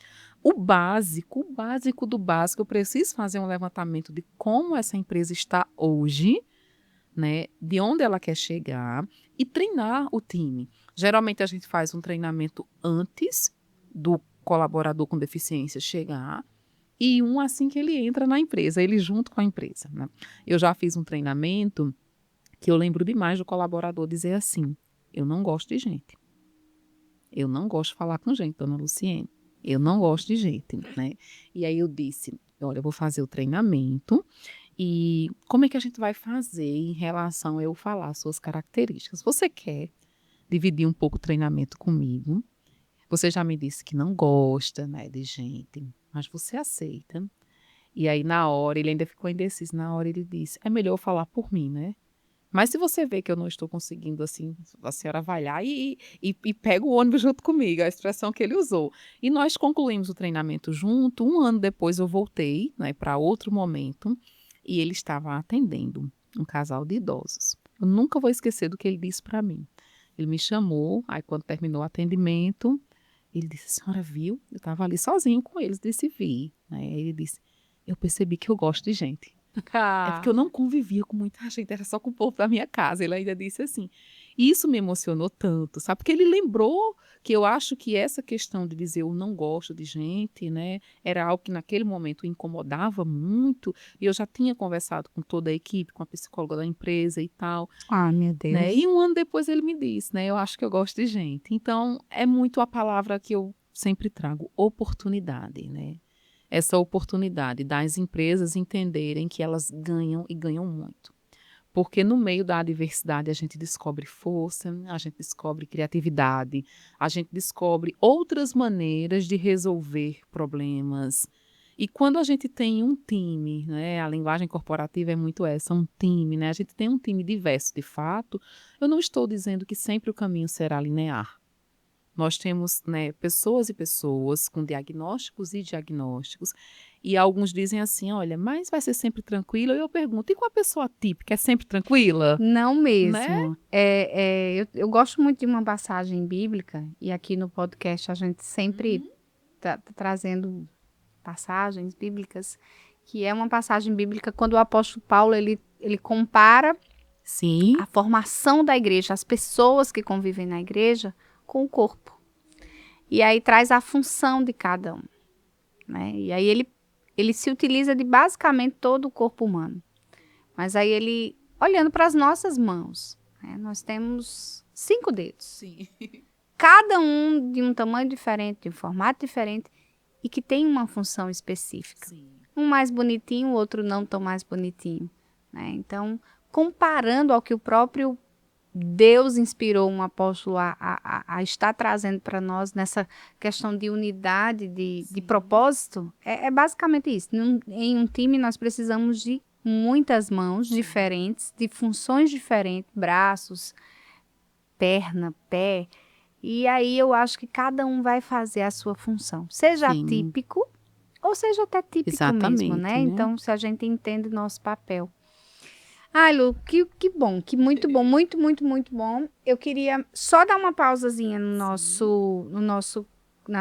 O básico do básico, eu preciso fazer um levantamento de como essa empresa está hoje, né? De onde ela quer chegar e treinar o time. Geralmente a gente faz um treinamento antes do colaborador com deficiência chegar e um assim que ele entra na empresa, ele junto com a empresa, né? Eu já fiz um treinamento que eu lembro demais do colaborador dizer assim, eu não gosto de gente. Eu não gosto de falar com gente, dona Luciene. Eu não gosto de gente, né? E aí eu disse, olha, eu vou fazer o treinamento e como é que a gente vai fazer em relação a eu falar as suas características? Você quer dividir um pouco o treinamento comigo? Você já me disse que não gosta, né, de gente, mas você aceita? E aí na hora, ele ainda ficou indeciso, na hora ele disse, é melhor eu falar por mim, né? Mas se você vê que eu não estou conseguindo, assim, a senhora vai lá e pega o ônibus junto comigo, a expressão que ele usou. E nós concluímos o treinamento junto. 1 ano depois eu voltei, né, para outro momento e ele estava atendendo um casal de idosos. Eu nunca vou esquecer do que ele disse para mim. Ele me chamou, aí quando terminou o atendimento, ele disse, a senhora viu? Eu estava ali sozinho com eles, disse, vi. Aí ele disse, eu percebi que eu gosto de gente. É porque eu não convivia com muita gente, era só com o povo da minha casa. Ele ainda disse assim. E isso me emocionou tanto, sabe? Porque ele lembrou que eu acho que essa questão de dizer eu não gosto de gente, né? Era algo que naquele momento incomodava muito. E eu já tinha conversado com toda a equipe, com a psicóloga da empresa e tal. Ah, meu Deus. Né? E 1 ano depois ele me disse, né? Eu acho que eu gosto de gente. Então, é muito a palavra que eu sempre trago, oportunidade, né? Essa oportunidade das empresas entenderem que elas ganham e ganham muito. Porque no meio da adversidade a gente descobre força, a gente descobre criatividade, a gente descobre outras maneiras de resolver problemas. E quando a gente tem um time, né, a linguagem corporativa é muito essa, um time, né, a gente tem um time diverso de fato, eu não estou dizendo que sempre o caminho será linear. Nós temos, né, pessoas e pessoas com diagnósticos e diagnósticos, e alguns dizem assim, olha, mas vai ser sempre tranquilo? Eu pergunto, e com a pessoa típica, é sempre tranquila? Não Né? mesmo. Eu gosto muito de uma passagem bíblica, e aqui no podcast a gente sempre tá trazendo passagens bíblicas, que é uma passagem bíblica quando o apóstolo Paulo ele compara Sim. a formação da igreja, as pessoas que convivem na igreja, com o corpo. E aí traz a função de cada um, né? E aí ele se utiliza de basicamente todo o corpo humano. Mas aí ele, olhando para as nossas mãos, né? Nós temos 5 dedos. Sim. Cada um de um tamanho diferente, de um formato diferente, e que tem uma função específica. Sim. Um mais bonitinho, o outro não tão mais bonitinho, né? Então, comparando ao que o próprio Deus inspirou um apóstolo a estar trazendo para nós nessa questão de unidade, de propósito, é basicamente isso. Em um time, nós precisamos de muitas mãos diferentes, de funções diferentes, braços, perna, pé. E aí eu acho que cada um vai fazer a sua função, seja Sim. atípico ou seja até típico Exatamente, mesmo, né? né? Então, se a gente entende o nosso papel. Ai, Lu, que bom, que muito bom, muito, muito, muito bom. Eu queria só dar uma pausazinha na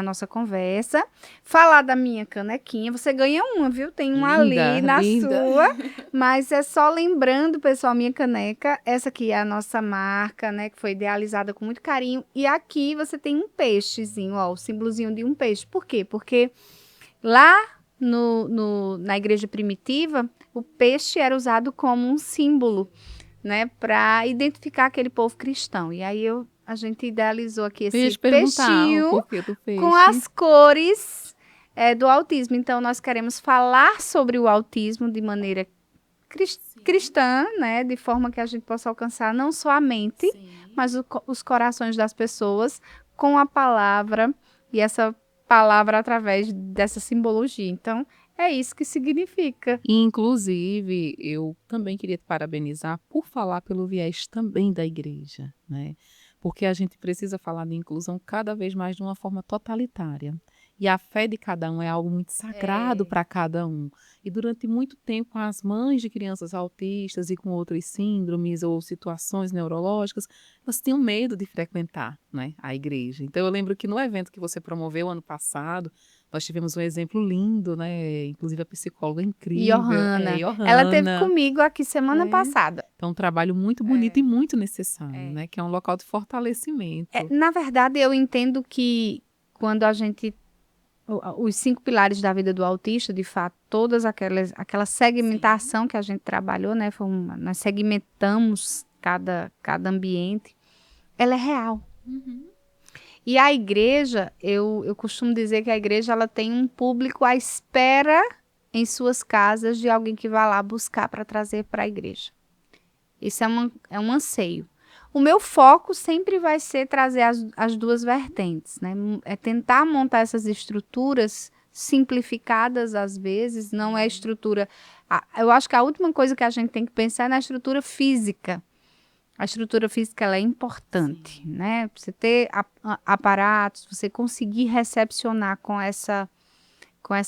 nossa conversa, falar da minha canequinha. Você ganha uma, viu? Tem uma ali na sua, mas é só lembrando, pessoal, minha caneca, essa aqui é a nossa marca, né, que foi idealizada com muito carinho. E aqui você tem um peixezinho, ó, o símbolozinho de um peixe. Por quê? Porque lá na igreja primitiva, o peixe era usado como um símbolo, né, para identificar aquele povo cristão. E aí a gente idealizou aqui esse peixinho com as cores do autismo. Então, nós queremos falar sobre o autismo de maneira cristã, né, de forma que a gente possa alcançar não só a mente, mas os corações das pessoas com a palavra e essa palavra através dessa simbologia. Então, é isso que significa. Inclusive, eu também queria te parabenizar por falar pelo viés também da igreja, né? Porque a gente precisa falar de inclusão cada vez mais de uma forma totalitária. E a fé de cada um é algo muito sagrado para cada um. E durante muito tempo, as mães de crianças autistas e com outras síndromes ou situações neurológicas, elas tinham medo de frequentar, né, a igreja. Então, eu lembro que no evento que você promoveu ano passado, nós tivemos um exemplo lindo, né? Inclusive a psicóloga incrível, Johanna, ela teve Johanna. comigo aqui semana É. passada. Então, um trabalho muito bonito e muito necessário, né? Que é um local de fortalecimento. Na verdade, eu entendo que quando a gente os 5 pilares da vida do autista, de fato, todas aquela segmentação que a gente trabalhou, né? Nós segmentamos cada ambiente, ela é real. E a igreja, eu costumo dizer que a igreja ela tem um público à espera em suas casas de alguém que vá lá buscar para trazer para a igreja. Isso é um anseio. O meu foco sempre vai ser trazer as duas vertentes, né? É tentar montar essas estruturas simplificadas às vezes, não é estrutura... Eu acho que a última coisa que a gente tem que pensar é na estrutura física. A estrutura física ela é importante, né? Você ter aparatos, você conseguir recepcionar com essa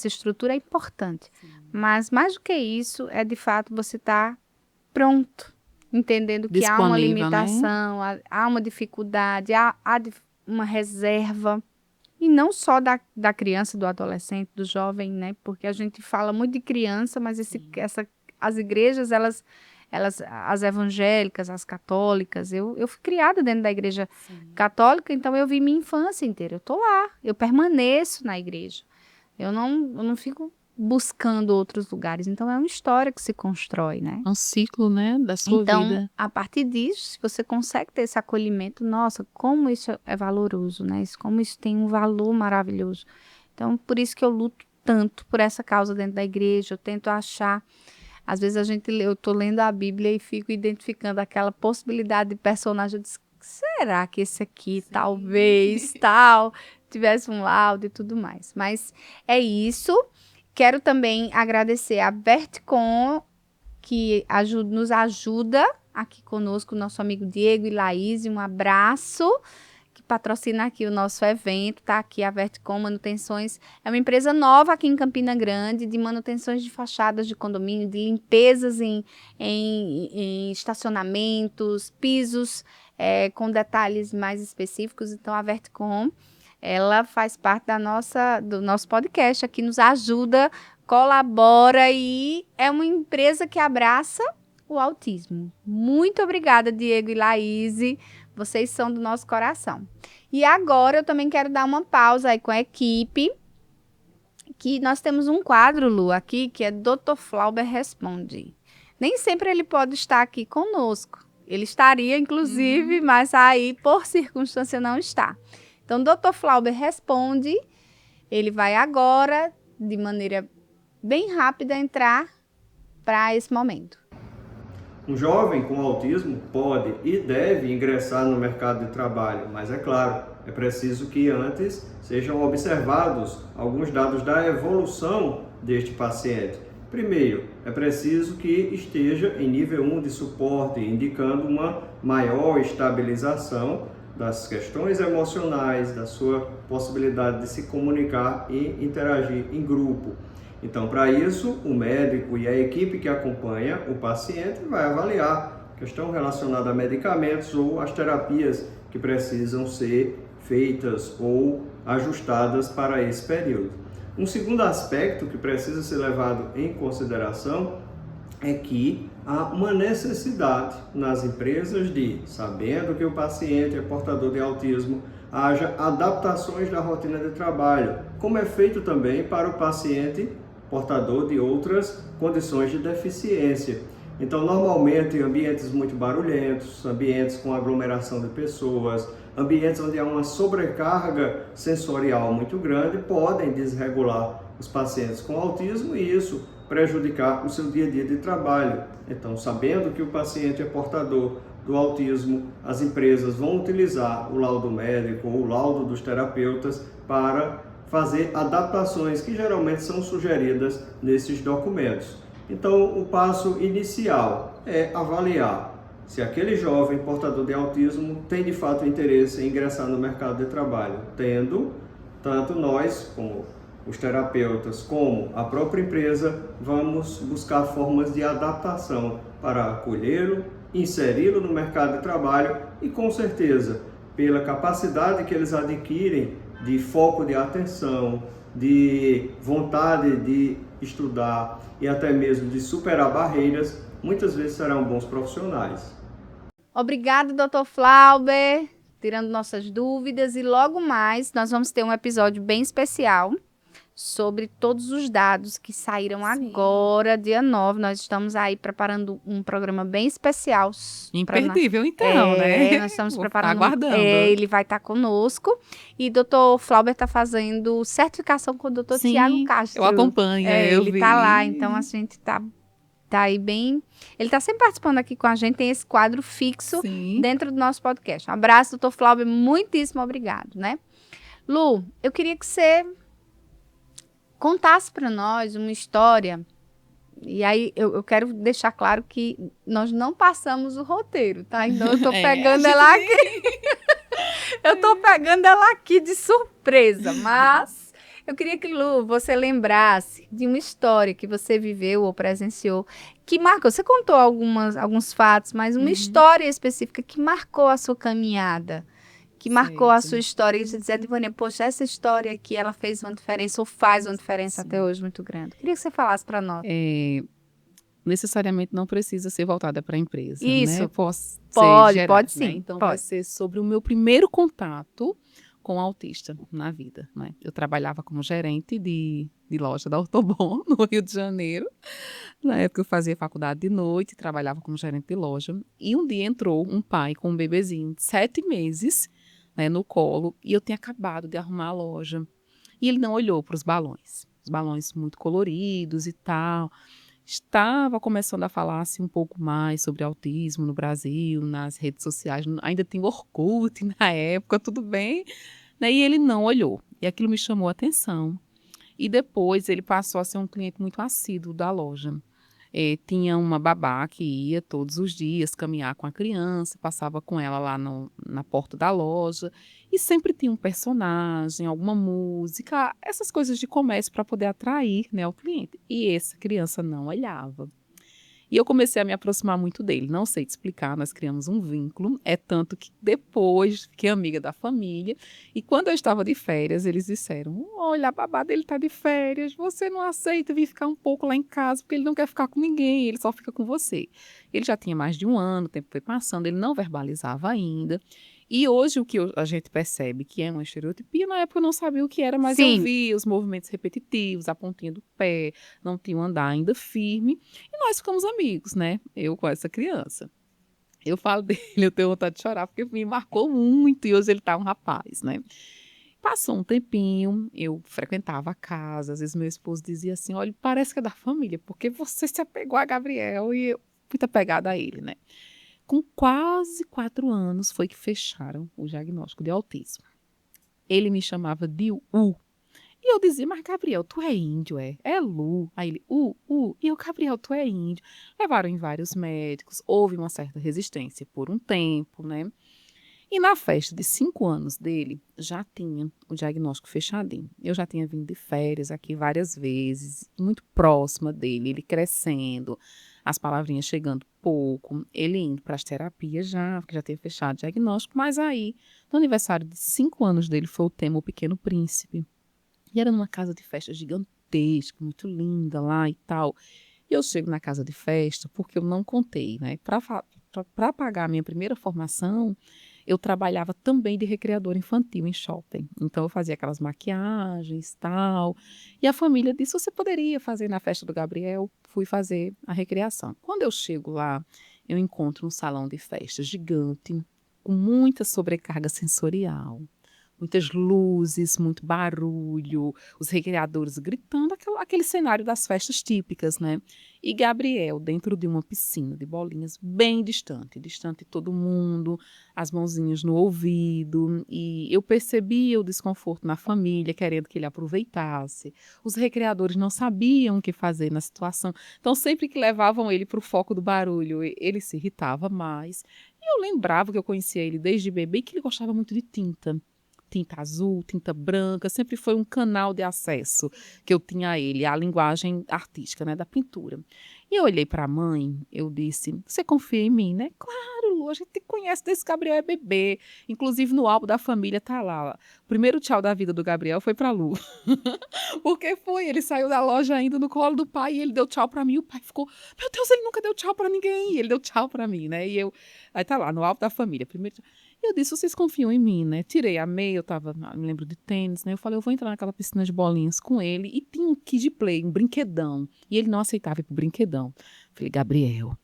estrutura é importante. Mas mais do que isso, é de fato você estar pronto, entendendo que há uma limitação, né? Há uma dificuldade, há uma reserva. E não só da criança, do adolescente, do jovem, né? Porque a gente fala muito de criança, mas as igrejas, elas, as evangélicas, as católicas, eu fui criada dentro da igreja católica, então eu vi minha infância inteira. Eu estou lá, eu permaneço na igreja. Eu não fico buscando outros lugares. Então, é uma história que se constrói, né? É um ciclo, né, da sua vida. Então, a partir disso, se você consegue ter esse acolhimento, nossa, como isso é valoroso, né? Como isso tem um valor maravilhoso. Então, por isso que eu luto tanto por essa causa dentro da igreja. Eu tento achar... Às vezes, eu estou lendo a Bíblia e fico identificando aquela possibilidade de personagem. Eu disse, será que esse aqui, talvez, tivesse um laudo e tudo mais? Mas é isso. Quero também agradecer a Verticom, que nos ajuda aqui conosco, nosso amigo Diego e Laís, um abraço, que patrocina aqui o nosso evento, tá aqui a Verticom Manutenções, é uma empresa nova aqui em Campina Grande, de manutenções de fachadas de condomínio, de limpezas em estacionamentos, pisos, com detalhes mais específicos. Então a Verticom, ela faz parte do nosso podcast aqui, nos ajuda, colabora e é uma empresa que abraça o autismo. Muito obrigada, Diego e Laís. Vocês são do nosso coração. E agora eu também quero dar uma pausa aí com a equipe, que nós temos um quadro, Lu, aqui, que é Dr. Flauber Responde. Nem sempre ele pode estar aqui conosco. Ele estaria, inclusive, mas aí, por circunstância, não está. Então, Dr. Flauber Responde, ele vai agora, de maneira bem rápida, entrar para esse momento. Um jovem com autismo pode e deve ingressar no mercado de trabalho, mas é claro, é preciso que antes sejam observados alguns dados da evolução deste paciente. Primeiro, é preciso que esteja em nível 1 de suporte, indicando uma maior estabilização das questões emocionais, da sua possibilidade de se comunicar e interagir em grupo. Então, para isso, o médico e a equipe que acompanha o paciente vai avaliar a questão relacionada a medicamentos ou as terapias que precisam ser feitas ou ajustadas para esse período. Um segundo aspecto que precisa ser levado em consideração é que há uma necessidade nas empresas de, sabendo que o paciente é portador de autismo, haja adaptações da rotina de trabalho, como é feito também para o paciente portador de outras condições de deficiência. Então, normalmente, em ambientes muito barulhentos, ambientes com aglomeração de pessoas, ambientes onde há uma sobrecarga sensorial muito grande, podem desregular os pacientes com autismo e isso prejudicar o seu dia a dia de trabalho. Então, sabendo que o paciente é portador do autismo, as empresas vão utilizar o laudo médico ou o laudo dos terapeutas para fazer adaptações que geralmente são sugeridas nesses documentos. Então, o passo inicial é avaliar se aquele jovem portador de autismo tem de fato interesse em ingressar no mercado de trabalho. Tendo, tanto nós, como os terapeutas, como a própria empresa, vamos buscar formas de adaptação para acolhê-lo, inseri-lo no mercado de trabalho e, com certeza, pela capacidade que eles adquirem de foco de atenção, de vontade de estudar e até mesmo de superar barreiras, muitas vezes serão bons profissionais. Obrigada, Dr. Flauber, tirando nossas dúvidas. E logo mais, nós vamos ter um episódio bem especial sobre todos os dados que saíram agora, dia 9. Nós estamos aí preparando um programa bem especial. Imperdível, né? Nós estamos preparando. Aguardando. Ele vai estar conosco. E Dr. Flauber está fazendo certificação com o Dr. Tiago Castro. Eu acompanho, ele está lá, então a gente tá aí bem. Ele está sempre participando aqui com a gente, tem esse quadro fixo dentro do nosso podcast. Um abraço, Dr. Flauber, muitíssimo obrigado, né? Lu, eu queria que você contasse para nós uma história, e aí eu quero deixar claro que nós não passamos o roteiro, tá? Então eu tô pegando ela aqui. Eu tô pegando ela aqui de surpresa, mas eu queria que, Lu, você lembrasse de uma história que você viveu ou presenciou, que marcou. Você contou alguns fatos, mas uma história específica que marcou a sua caminhada, que marcou a sua história. E você dizia, Divânia, poxa, essa história aqui, ela fez uma diferença, ou faz uma diferença até hoje muito grande. Queria que você falasse para nós. Necessariamente não precisa ser voltada para a empresa. Isso. Né? Pode sim. Né? Então, vai ser sobre o meu primeiro contato com autista na vida. Né? Eu trabalhava como gerente de loja da Ortobon, no Rio de Janeiro. Na época eu fazia faculdade de noite, trabalhava como gerente de loja. E um dia entrou um pai com um bebezinho de 7 meses, né, no colo, e eu tinha acabado de arrumar a loja. E ele não olhou para os balões muito coloridos e tal. Estava começando a falar assim, um pouco mais sobre autismo no Brasil, nas redes sociais. Ainda tinha Orkut na época, tudo bem. Né? E ele não olhou. E aquilo me chamou a atenção. E depois ele passou a ser um cliente muito assíduo da loja. Tinha uma babá que ia todos os dias caminhar com a criança, passava com ela lá na porta da loja. E sempre tinha um personagem, alguma música, essas coisas de comércio para poder atrair, né, o cliente. E essa criança não olhava. E eu comecei a me aproximar muito dele. Não sei te explicar, nós criamos um vínculo. É tanto que depois fiquei amiga da família. E quando eu estava de férias, eles disseram, olha, a babá dele está de férias, você não aceita vir ficar um pouco lá em casa, porque ele não quer ficar com ninguém, ele só fica com você. Ele já tinha mais de um ano, o tempo foi passando, ele não verbalizava ainda. E hoje o que a gente percebe que é uma estereotipia, na época eu não sabia o que era, mas eu via os movimentos repetitivos, a pontinha do pé, não tinha um andar ainda firme. E nós ficamos amigos, né? Eu com essa criança. Eu falo dele, eu tenho vontade de chorar, porque me marcou muito e hoje ele tá um rapaz, né? Passou um tempinho, eu frequentava a casa, às vezes meu esposo dizia assim, olha, parece que é da família, porque você se apegou a Gabriel e eu muito apegada a ele, né? Com quase 4 anos foi que fecharam o diagnóstico de autismo. Ele me chamava de U. E eu dizia, mas Gabriel, tu é índio, é? É Lu. Aí ele, E eu, Gabriel, tu é índio. Levaram em vários médicos, houve uma certa resistência por um tempo, né? E na festa de 5 anos dele, já tinha o diagnóstico fechadinho. Eu já tinha vindo de férias aqui várias vezes, muito próxima dele, ele crescendo, as palavrinhas chegando pouco, ele indo para as terapias já, porque já tinha fechado o diagnóstico, mas aí, no aniversário de 5 anos dele, foi o tema O Pequeno Príncipe. E era numa casa de festa gigantesca, muito linda lá e tal. E eu chego na casa de festa, porque eu não contei, né? Para pagar a minha primeira formação, eu trabalhava também de recreadora infantil em shopping. Então, eu fazia aquelas maquiagens e tal. E a família disse, você poderia fazer na festa do Gabriel? Fui fazer a recreação. Quando eu chego lá, eu encontro um salão de festa gigante, com muita sobrecarga sensorial. Muitas luzes, muito barulho, os recreadores gritando, aquele cenário das festas típicas, né? E Gabriel dentro de uma piscina de bolinhas bem distante de todo mundo, as mãozinhas no ouvido, e eu percebia o desconforto na família, querendo que ele aproveitasse. Os recreadores não sabiam o que fazer na situação, então sempre que levavam ele para o foco do barulho, ele se irritava mais. E eu lembrava que eu conhecia ele desde bebê e que ele gostava muito de tinta. tinta azul, tinta branca, sempre foi um canal de acesso que eu tinha a ele, a linguagem artística, né, da pintura. E eu olhei para a mãe, eu disse, você confia em mim, né? Claro, Lu, a gente te conhece desde que Gabriel é bebê. Inclusive no álbum da família tá lá. O primeiro tchau da vida do Gabriel foi pra Lu. Porque foi, ele saiu da loja ainda no colo do pai e ele deu tchau pra mim. E o pai ficou, meu Deus, ele nunca deu tchau pra ninguém. E ele deu tchau pra mim, né? E eu, aí tá lá, no álbum da família, primeiro tchau. E eu disse, vocês confiam em mim, né? Tirei a meia, eu tava, me lembro de tênis, né? Eu falei, eu vou entrar naquela piscina de bolinhas com ele. E tinha um kid play, um brinquedão. E ele não aceitava ir pro brinquedão. Falei, Gabriel,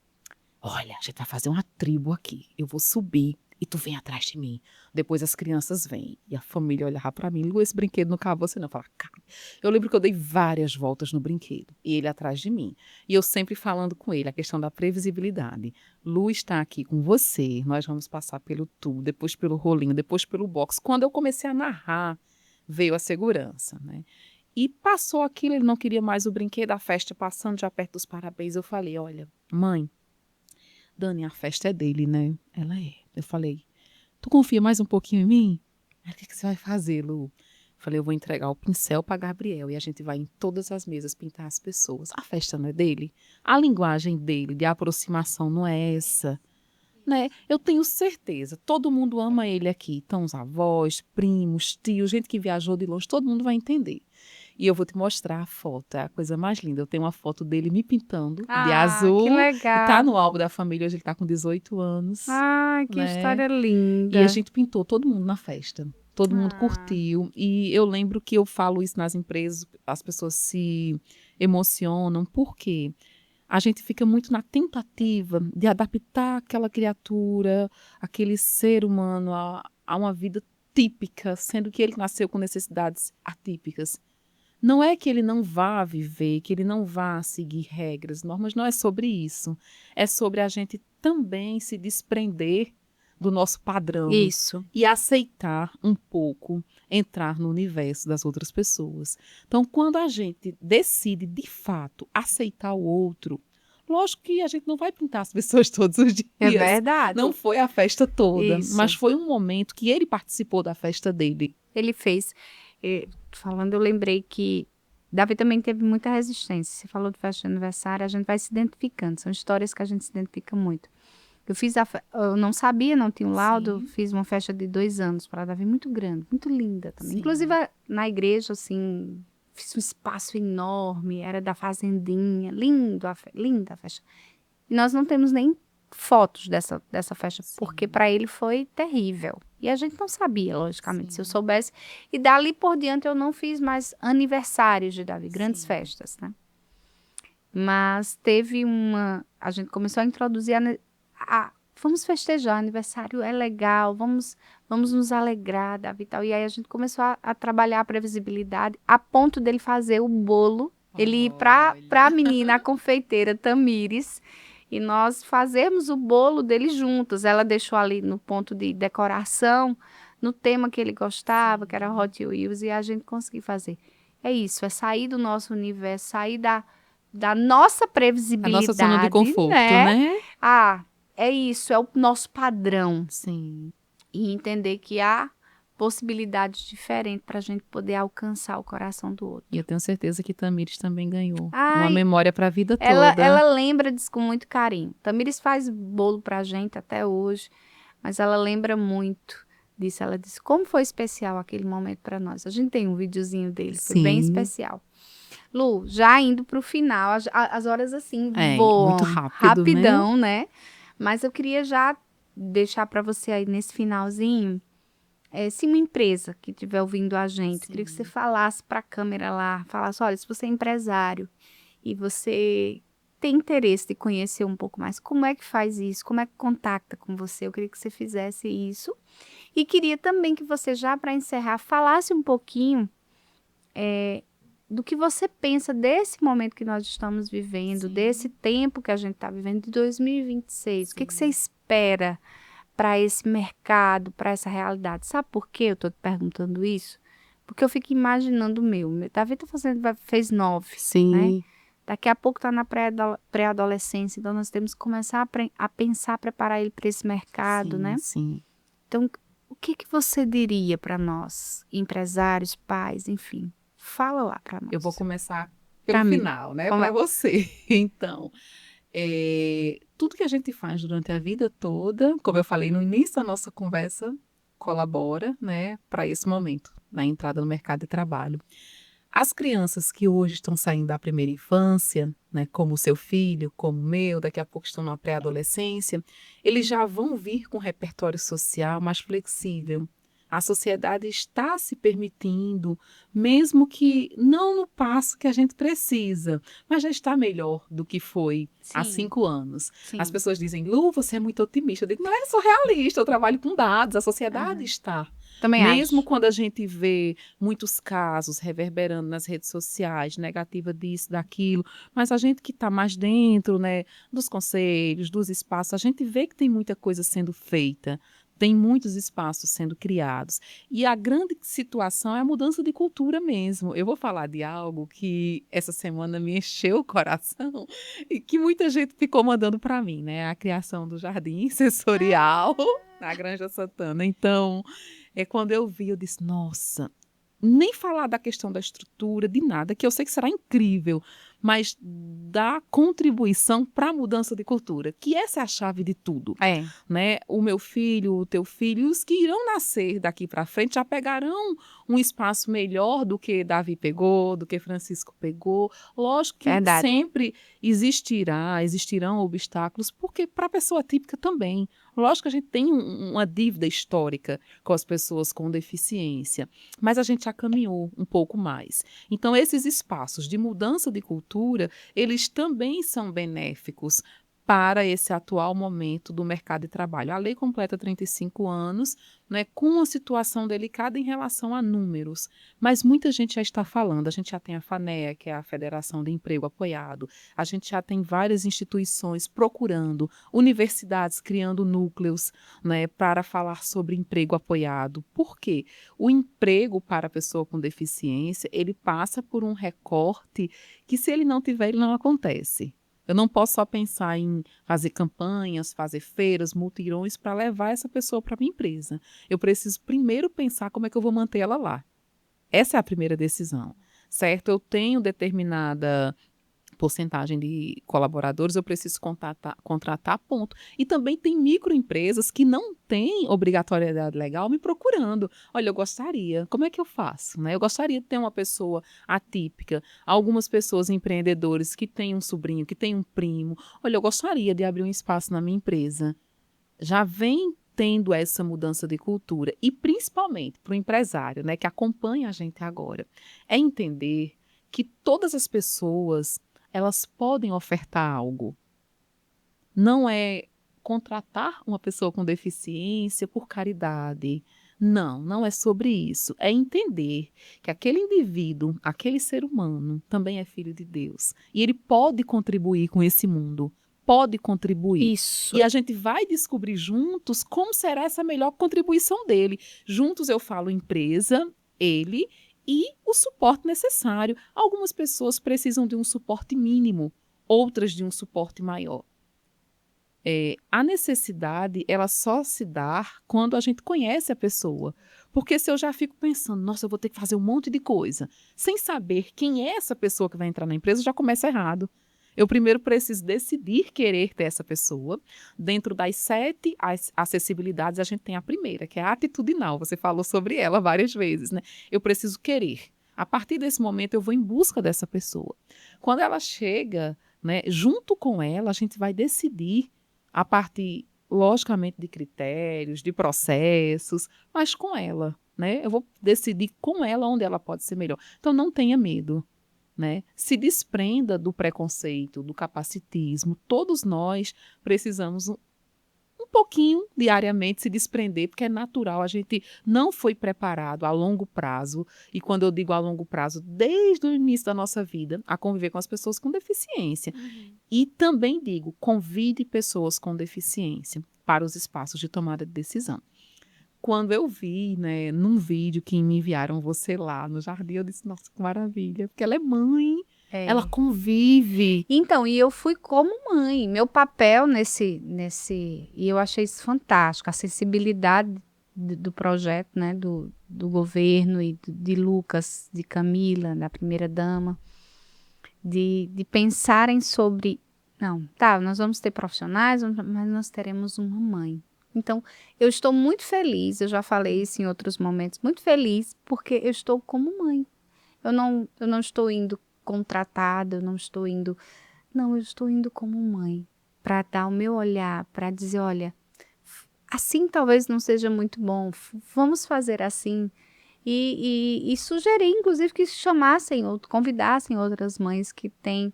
olha, a gente vai fazer uma tribo aqui. Eu vou subir e tu vem atrás de mim. Depois as crianças vêm. E a família olhava pra mim. Lu, esse brinquedo não cabe você não. Eu falava, cara. Eu lembro que eu dei várias voltas no brinquedo. E ele atrás de mim. E eu sempre falando com ele a questão da previsibilidade. Lu está aqui com você. Nós vamos passar pelo tubo, depois pelo rolinho, depois pelo box. Quando eu comecei a narrar, veio a segurança, né? E passou aquilo, ele não queria mais o brinquedo, a festa passando já perto dos parabéns. Eu falei, olha, mãe, Dani, a festa é dele, né? Ela é. Eu falei, tu confia mais um pouquinho em mim? Aí, o que você vai fazer, Lu? Eu falei, eu vou entregar o pincel para Gabriel e a gente vai em todas as mesas pintar as pessoas. A festa não é dele? A linguagem dele, de aproximação, não é essa? Né? Eu tenho certeza, todo mundo ama ele aqui. Então, os avós, primos, tios, gente que viajou de longe, todo mundo vai entender. E eu vou te mostrar a foto, é a coisa mais linda. Eu tenho uma foto dele me pintando de azul. Que legal. E tá no álbum da família, hoje ele tá com 18 anos. Que né? história linda. E a gente pintou todo mundo na festa. Todo mundo curtiu. E eu lembro que eu falo isso nas empresas, as pessoas se emocionam. Por quê? A gente fica muito na tentativa de adaptar aquela criatura, aquele ser humano a uma vida típica, sendo que ele nasceu com necessidades atípicas. Não é que ele não vá viver, que ele não vá seguir regras, normas, não é sobre isso. É sobre a gente também se desprender do nosso padrão. Isso. E aceitar um pouco entrar no universo das outras pessoas. Então, quando a gente decide, de fato, aceitar o outro, lógico que a gente não vai pintar as pessoas todos os dias. É verdade. Não foi a festa toda, Isso. mas foi um momento que ele participou da festa dele. Ele fez. Falando, eu lembrei que Davi também teve muita resistência. Você falou de festa de aniversário, a gente vai se identificando. São histórias que a gente se identifica muito. Eu não sabia, não tinha um laudo. Sim. Fiz uma festa de 2 anos para Davi, muito grande, muito linda também. Sim. Inclusive, na igreja, assim, fiz um espaço enorme, era da fazendinha, linda a festa. E nós não temos nem fotos dessa festa, Sim. porque para ele foi terrível. E a gente não sabia, logicamente, Sim. se eu soubesse. E dali por diante eu não fiz mais aniversários de Davi, grandes Sim. festas, né? Mas teve a gente começou a introduzir vamos festejar, aniversário é legal, vamos nos alegrar, Davi e tal. E aí a gente começou a trabalhar a previsibilidade a ponto dele fazer o bolo, ele ir para a menina, a confeiteira Tamires, e nós fazemos o bolo dele juntos. Ela deixou ali no ponto de decoração, no tema que ele gostava, que era Hot Wheels, e a gente conseguiu fazer. É isso, é sair do nosso universo, sair da nossa previsibilidade. A nossa zona de conforto, né? É isso, é o nosso padrão. Sim. E entender que há possibilidades diferentes para a gente poder alcançar o coração do outro. E eu tenho certeza que Tamires também ganhou Ai, uma memória para a vida Ela toda. lembra disso com muito carinho. Tamires faz bolo pra gente até hoje, mas ela lembra muito disso. Ela disse como foi especial aquele momento para nós. A gente tem um videozinho dele, foi Sim. bem especial. Lu, já indo pro final, as horas assim voam muito rápido, rapidão, né? Mas eu queria já deixar para você aí nesse finalzinho, se uma empresa que estiver ouvindo a gente, queria que você falasse para a câmera lá, falasse, olha, se você é empresário e você tem interesse de conhecer um pouco mais, como é que faz isso? Como é que contacta com você? Eu queria que você fizesse isso. E queria também que você, já para encerrar, falasse um pouquinho do que você pensa desse momento que nós estamos vivendo, desse tempo que a gente está vivendo, de 2026. O que você espera para esse mercado, para essa realidade? Sabe por que eu estou te perguntando isso? Porque eu fico imaginando o meu. Davi fez 9, Sim. né? Daqui a pouco está na pré-adolescência, então nós temos que começar a pensar, preparar ele para esse mercado, Sim, né? Sim. Então, o que você diria para nós, empresários, pais, enfim? Fala lá para nós. Eu vou começar Pra pelo mim. final, né? Para você. Então, tudo que a gente faz durante a vida toda, como eu falei no início da nossa conversa, colabora, né, para esse momento, na entrada no mercado de trabalho. As crianças que hoje estão saindo da primeira infância, né, como o seu filho, como o meu, daqui a pouco estão na pré-adolescência, eles já vão vir com um repertório social mais flexível. A sociedade está se permitindo, mesmo que não no passo que a gente precisa, mas já está melhor do que foi há Sim. 5 anos. Sim. As pessoas dizem, Lu, você é muito otimista. Eu digo, não, eu sou realista, eu trabalho com dados, a sociedade está. Também Mesmo acho. quando a gente vê muitos casos reverberando nas redes sociais, negativa disso, daquilo, mas a gente que está mais dentro, né, dos conselhos, dos espaços, a gente vê que tem muita coisa sendo feita, tem muitos espaços sendo criados. E a grande situação é a mudança de cultura mesmo. Eu vou falar de algo que essa semana me encheu o coração e que muita gente ficou mandando para mim, né? A criação do jardim sensorial na Granja Santana. Então, quando eu vi, eu disse, nossa, nem falar da questão da estrutura, de nada, que eu sei que será incrível, mas da contribuição para a mudança de cultura, que essa é a chave de tudo. Né? O meu filho, o teu filho, os que irão nascer daqui para frente já pegarão um espaço melhor do que Davi pegou, do que Francisco pegou. Lógico que sempre existirão obstáculos, porque para a pessoa típica também. Lógico que a gente tem uma dívida histórica com as pessoas com deficiência, mas a gente já caminhou um pouco mais. Então, esses espaços de mudança de cultura, eles também são benéficos para esse atual momento do mercado de trabalho. A lei completa 35 anos, né, com uma situação delicada em relação a números, mas muita gente já está falando. A gente já tem a FANEA, que é a Federação de Emprego Apoiado, a gente já tem várias instituições procurando, universidades criando núcleos, né, para falar sobre emprego apoiado. Por quê? O emprego para a pessoa com deficiência, ele passa por um recorte que, se ele não tiver, ele não acontece. Eu não posso só pensar em fazer campanhas, fazer feiras, mutirões para levar essa pessoa para a minha empresa. Eu preciso primeiro pensar como é que eu vou manter ela lá. Essa é a primeira decisão, certo? Eu tenho determinada porcentagem de colaboradores, eu preciso contratar, ponto. E também tem microempresas que não têm obrigatoriedade legal me procurando. Olha, eu gostaria, como é que eu faço? Né? Eu gostaria de ter uma pessoa atípica, algumas pessoas empreendedores que têm um sobrinho, que têm um primo. Olha, eu gostaria de abrir um espaço na minha empresa. Já vem tendo essa mudança de cultura e principalmente para o empresário, né, que acompanha a gente agora, é entender que todas as pessoas elas podem ofertar algo. Não é contratar uma pessoa com deficiência por caridade. Não é sobre isso. É entender que aquele indivíduo, aquele ser humano, também é filho de Deus. E ele pode contribuir com esse mundo. Pode contribuir. Isso. E a gente vai descobrir juntos como será essa melhor contribuição dele. Juntos eu falo empresa, ele e o suporte necessário. Algumas pessoas precisam de um suporte mínimo, outras de um suporte maior. A necessidade, ela só se dá quando a gente conhece a pessoa. Porque se eu já fico pensando, nossa, eu vou ter que fazer um monte de coisa, sem saber quem é essa pessoa que vai entrar na empresa, já começa errado. Eu primeiro preciso decidir querer ter essa pessoa. Dentro das 7 acessibilidades, a gente tem a primeira, que é a atitudinal. Você falou sobre ela várias vezes, né? Eu preciso querer. A partir desse momento, eu vou em busca dessa pessoa. Quando ela chega, né, junto com ela, a gente vai decidir a partir, logicamente, de critérios, de processos, mas com ela, né? Eu vou decidir com ela onde ela pode ser melhor. Então, não tenha medo. Né? Se desprenda do preconceito, do capacitismo. Todos nós precisamos um pouquinho diariamente se desprender, porque é natural, a gente não foi preparado a longo prazo, e quando eu digo a longo prazo, desde o início da nossa vida, a conviver com as pessoas com deficiência. E também digo, convide pessoas com deficiência para os espaços de tomada de decisão. Quando eu vi, né, num vídeo que me enviaram você lá no jardim, eu disse, nossa, que maravilha, porque ela é mãe, ela convive. Então, e eu fui como mãe, meu papel e eu achei isso fantástico, a sensibilidade do projeto, né, do governo e de Lucas, de Camila, da primeira-dama, de pensarem sobre, não, tá, nós vamos ter profissionais, mas nós teremos uma mãe. Então, eu estou muito feliz, eu já falei isso em outros momentos, muito feliz porque eu estou como mãe. Eu não estou indo contratada, eu estou indo como mãe, para dar o meu olhar, para dizer, olha, assim talvez não seja muito bom, vamos fazer assim. E sugerir, inclusive, que chamassem ou convidassem outras mães que têm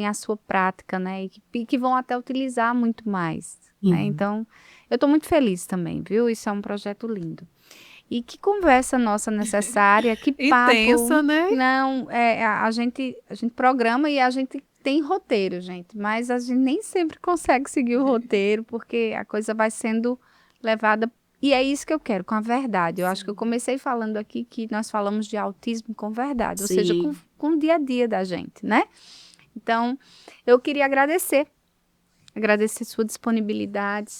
a sua prática, né? E que vão até utilizar muito mais. Né? Então, eu estou muito feliz também, viu? Isso é um projeto lindo. E que conversa nossa necessária, que papo. Intensa, né? Não, a gente programa e a gente tem roteiro, gente. Mas a gente nem sempre consegue seguir o roteiro, porque a coisa vai sendo levada. E é isso que eu quero, com a verdade. Eu acho que eu comecei falando aqui que nós falamos de autismo com verdade, ou seja, com o dia a dia da gente, né? Então, eu queria agradecer sua disponibilidade,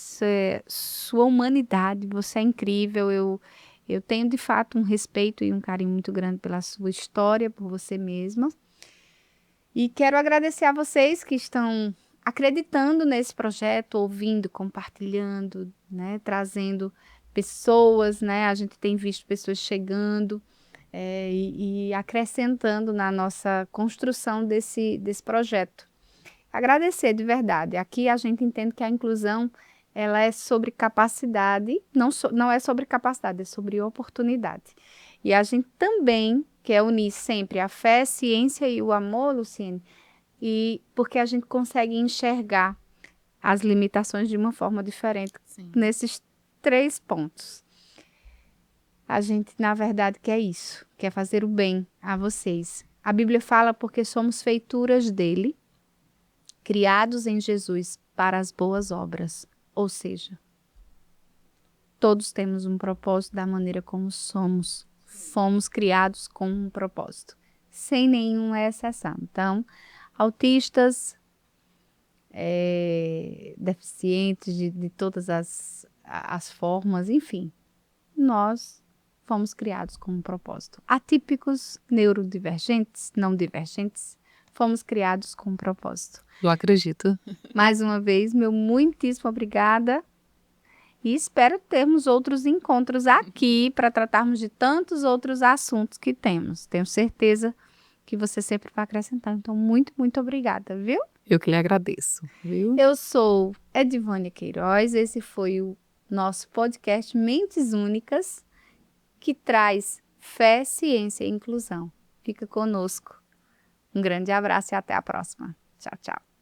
sua humanidade, você é incrível, eu tenho de fato um respeito e um carinho muito grande pela sua história, por você mesma. E quero agradecer a vocês que estão acreditando nesse projeto, ouvindo, compartilhando, né, trazendo pessoas, né, a gente tem visto pessoas chegando e acrescentando na nossa construção desse projeto. Agradecer de verdade. Aqui a gente entende que a inclusão ela é sobre capacidade, não é sobre capacidade, é sobre oportunidade. E a gente também quer unir sempre a fé, a ciência e o amor, Luciene, porque a gente consegue enxergar as limitações de uma forma diferente. Sim. Nesses 3 pontos. A gente, na verdade, quer isso, quer fazer o bem a vocês. A Bíblia fala porque somos feituras dele, criados em Jesus para as boas obras. Ou seja, todos temos um propósito da maneira como somos. Fomos criados com um propósito, sem nenhuma exceção. Então, autistas, deficientes de todas as formas, enfim, nós fomos criados com um propósito. Atípicos, neurodivergentes, não divergentes, fomos criados com um propósito. Eu acredito. Mais uma vez, meu muitíssimo obrigada. E espero termos outros encontros aqui para tratarmos de tantos outros assuntos que temos. Tenho certeza que você sempre vai acrescentar. Então, muito, muito obrigada, viu? Eu que lhe agradeço, viu? Eu sou Edivânia Queiroz. Esse foi o nosso podcast Mentes Únicas, que traz fé, ciência e inclusão. Fica conosco. Um grande abraço e até a próxima. Tchau, tchau.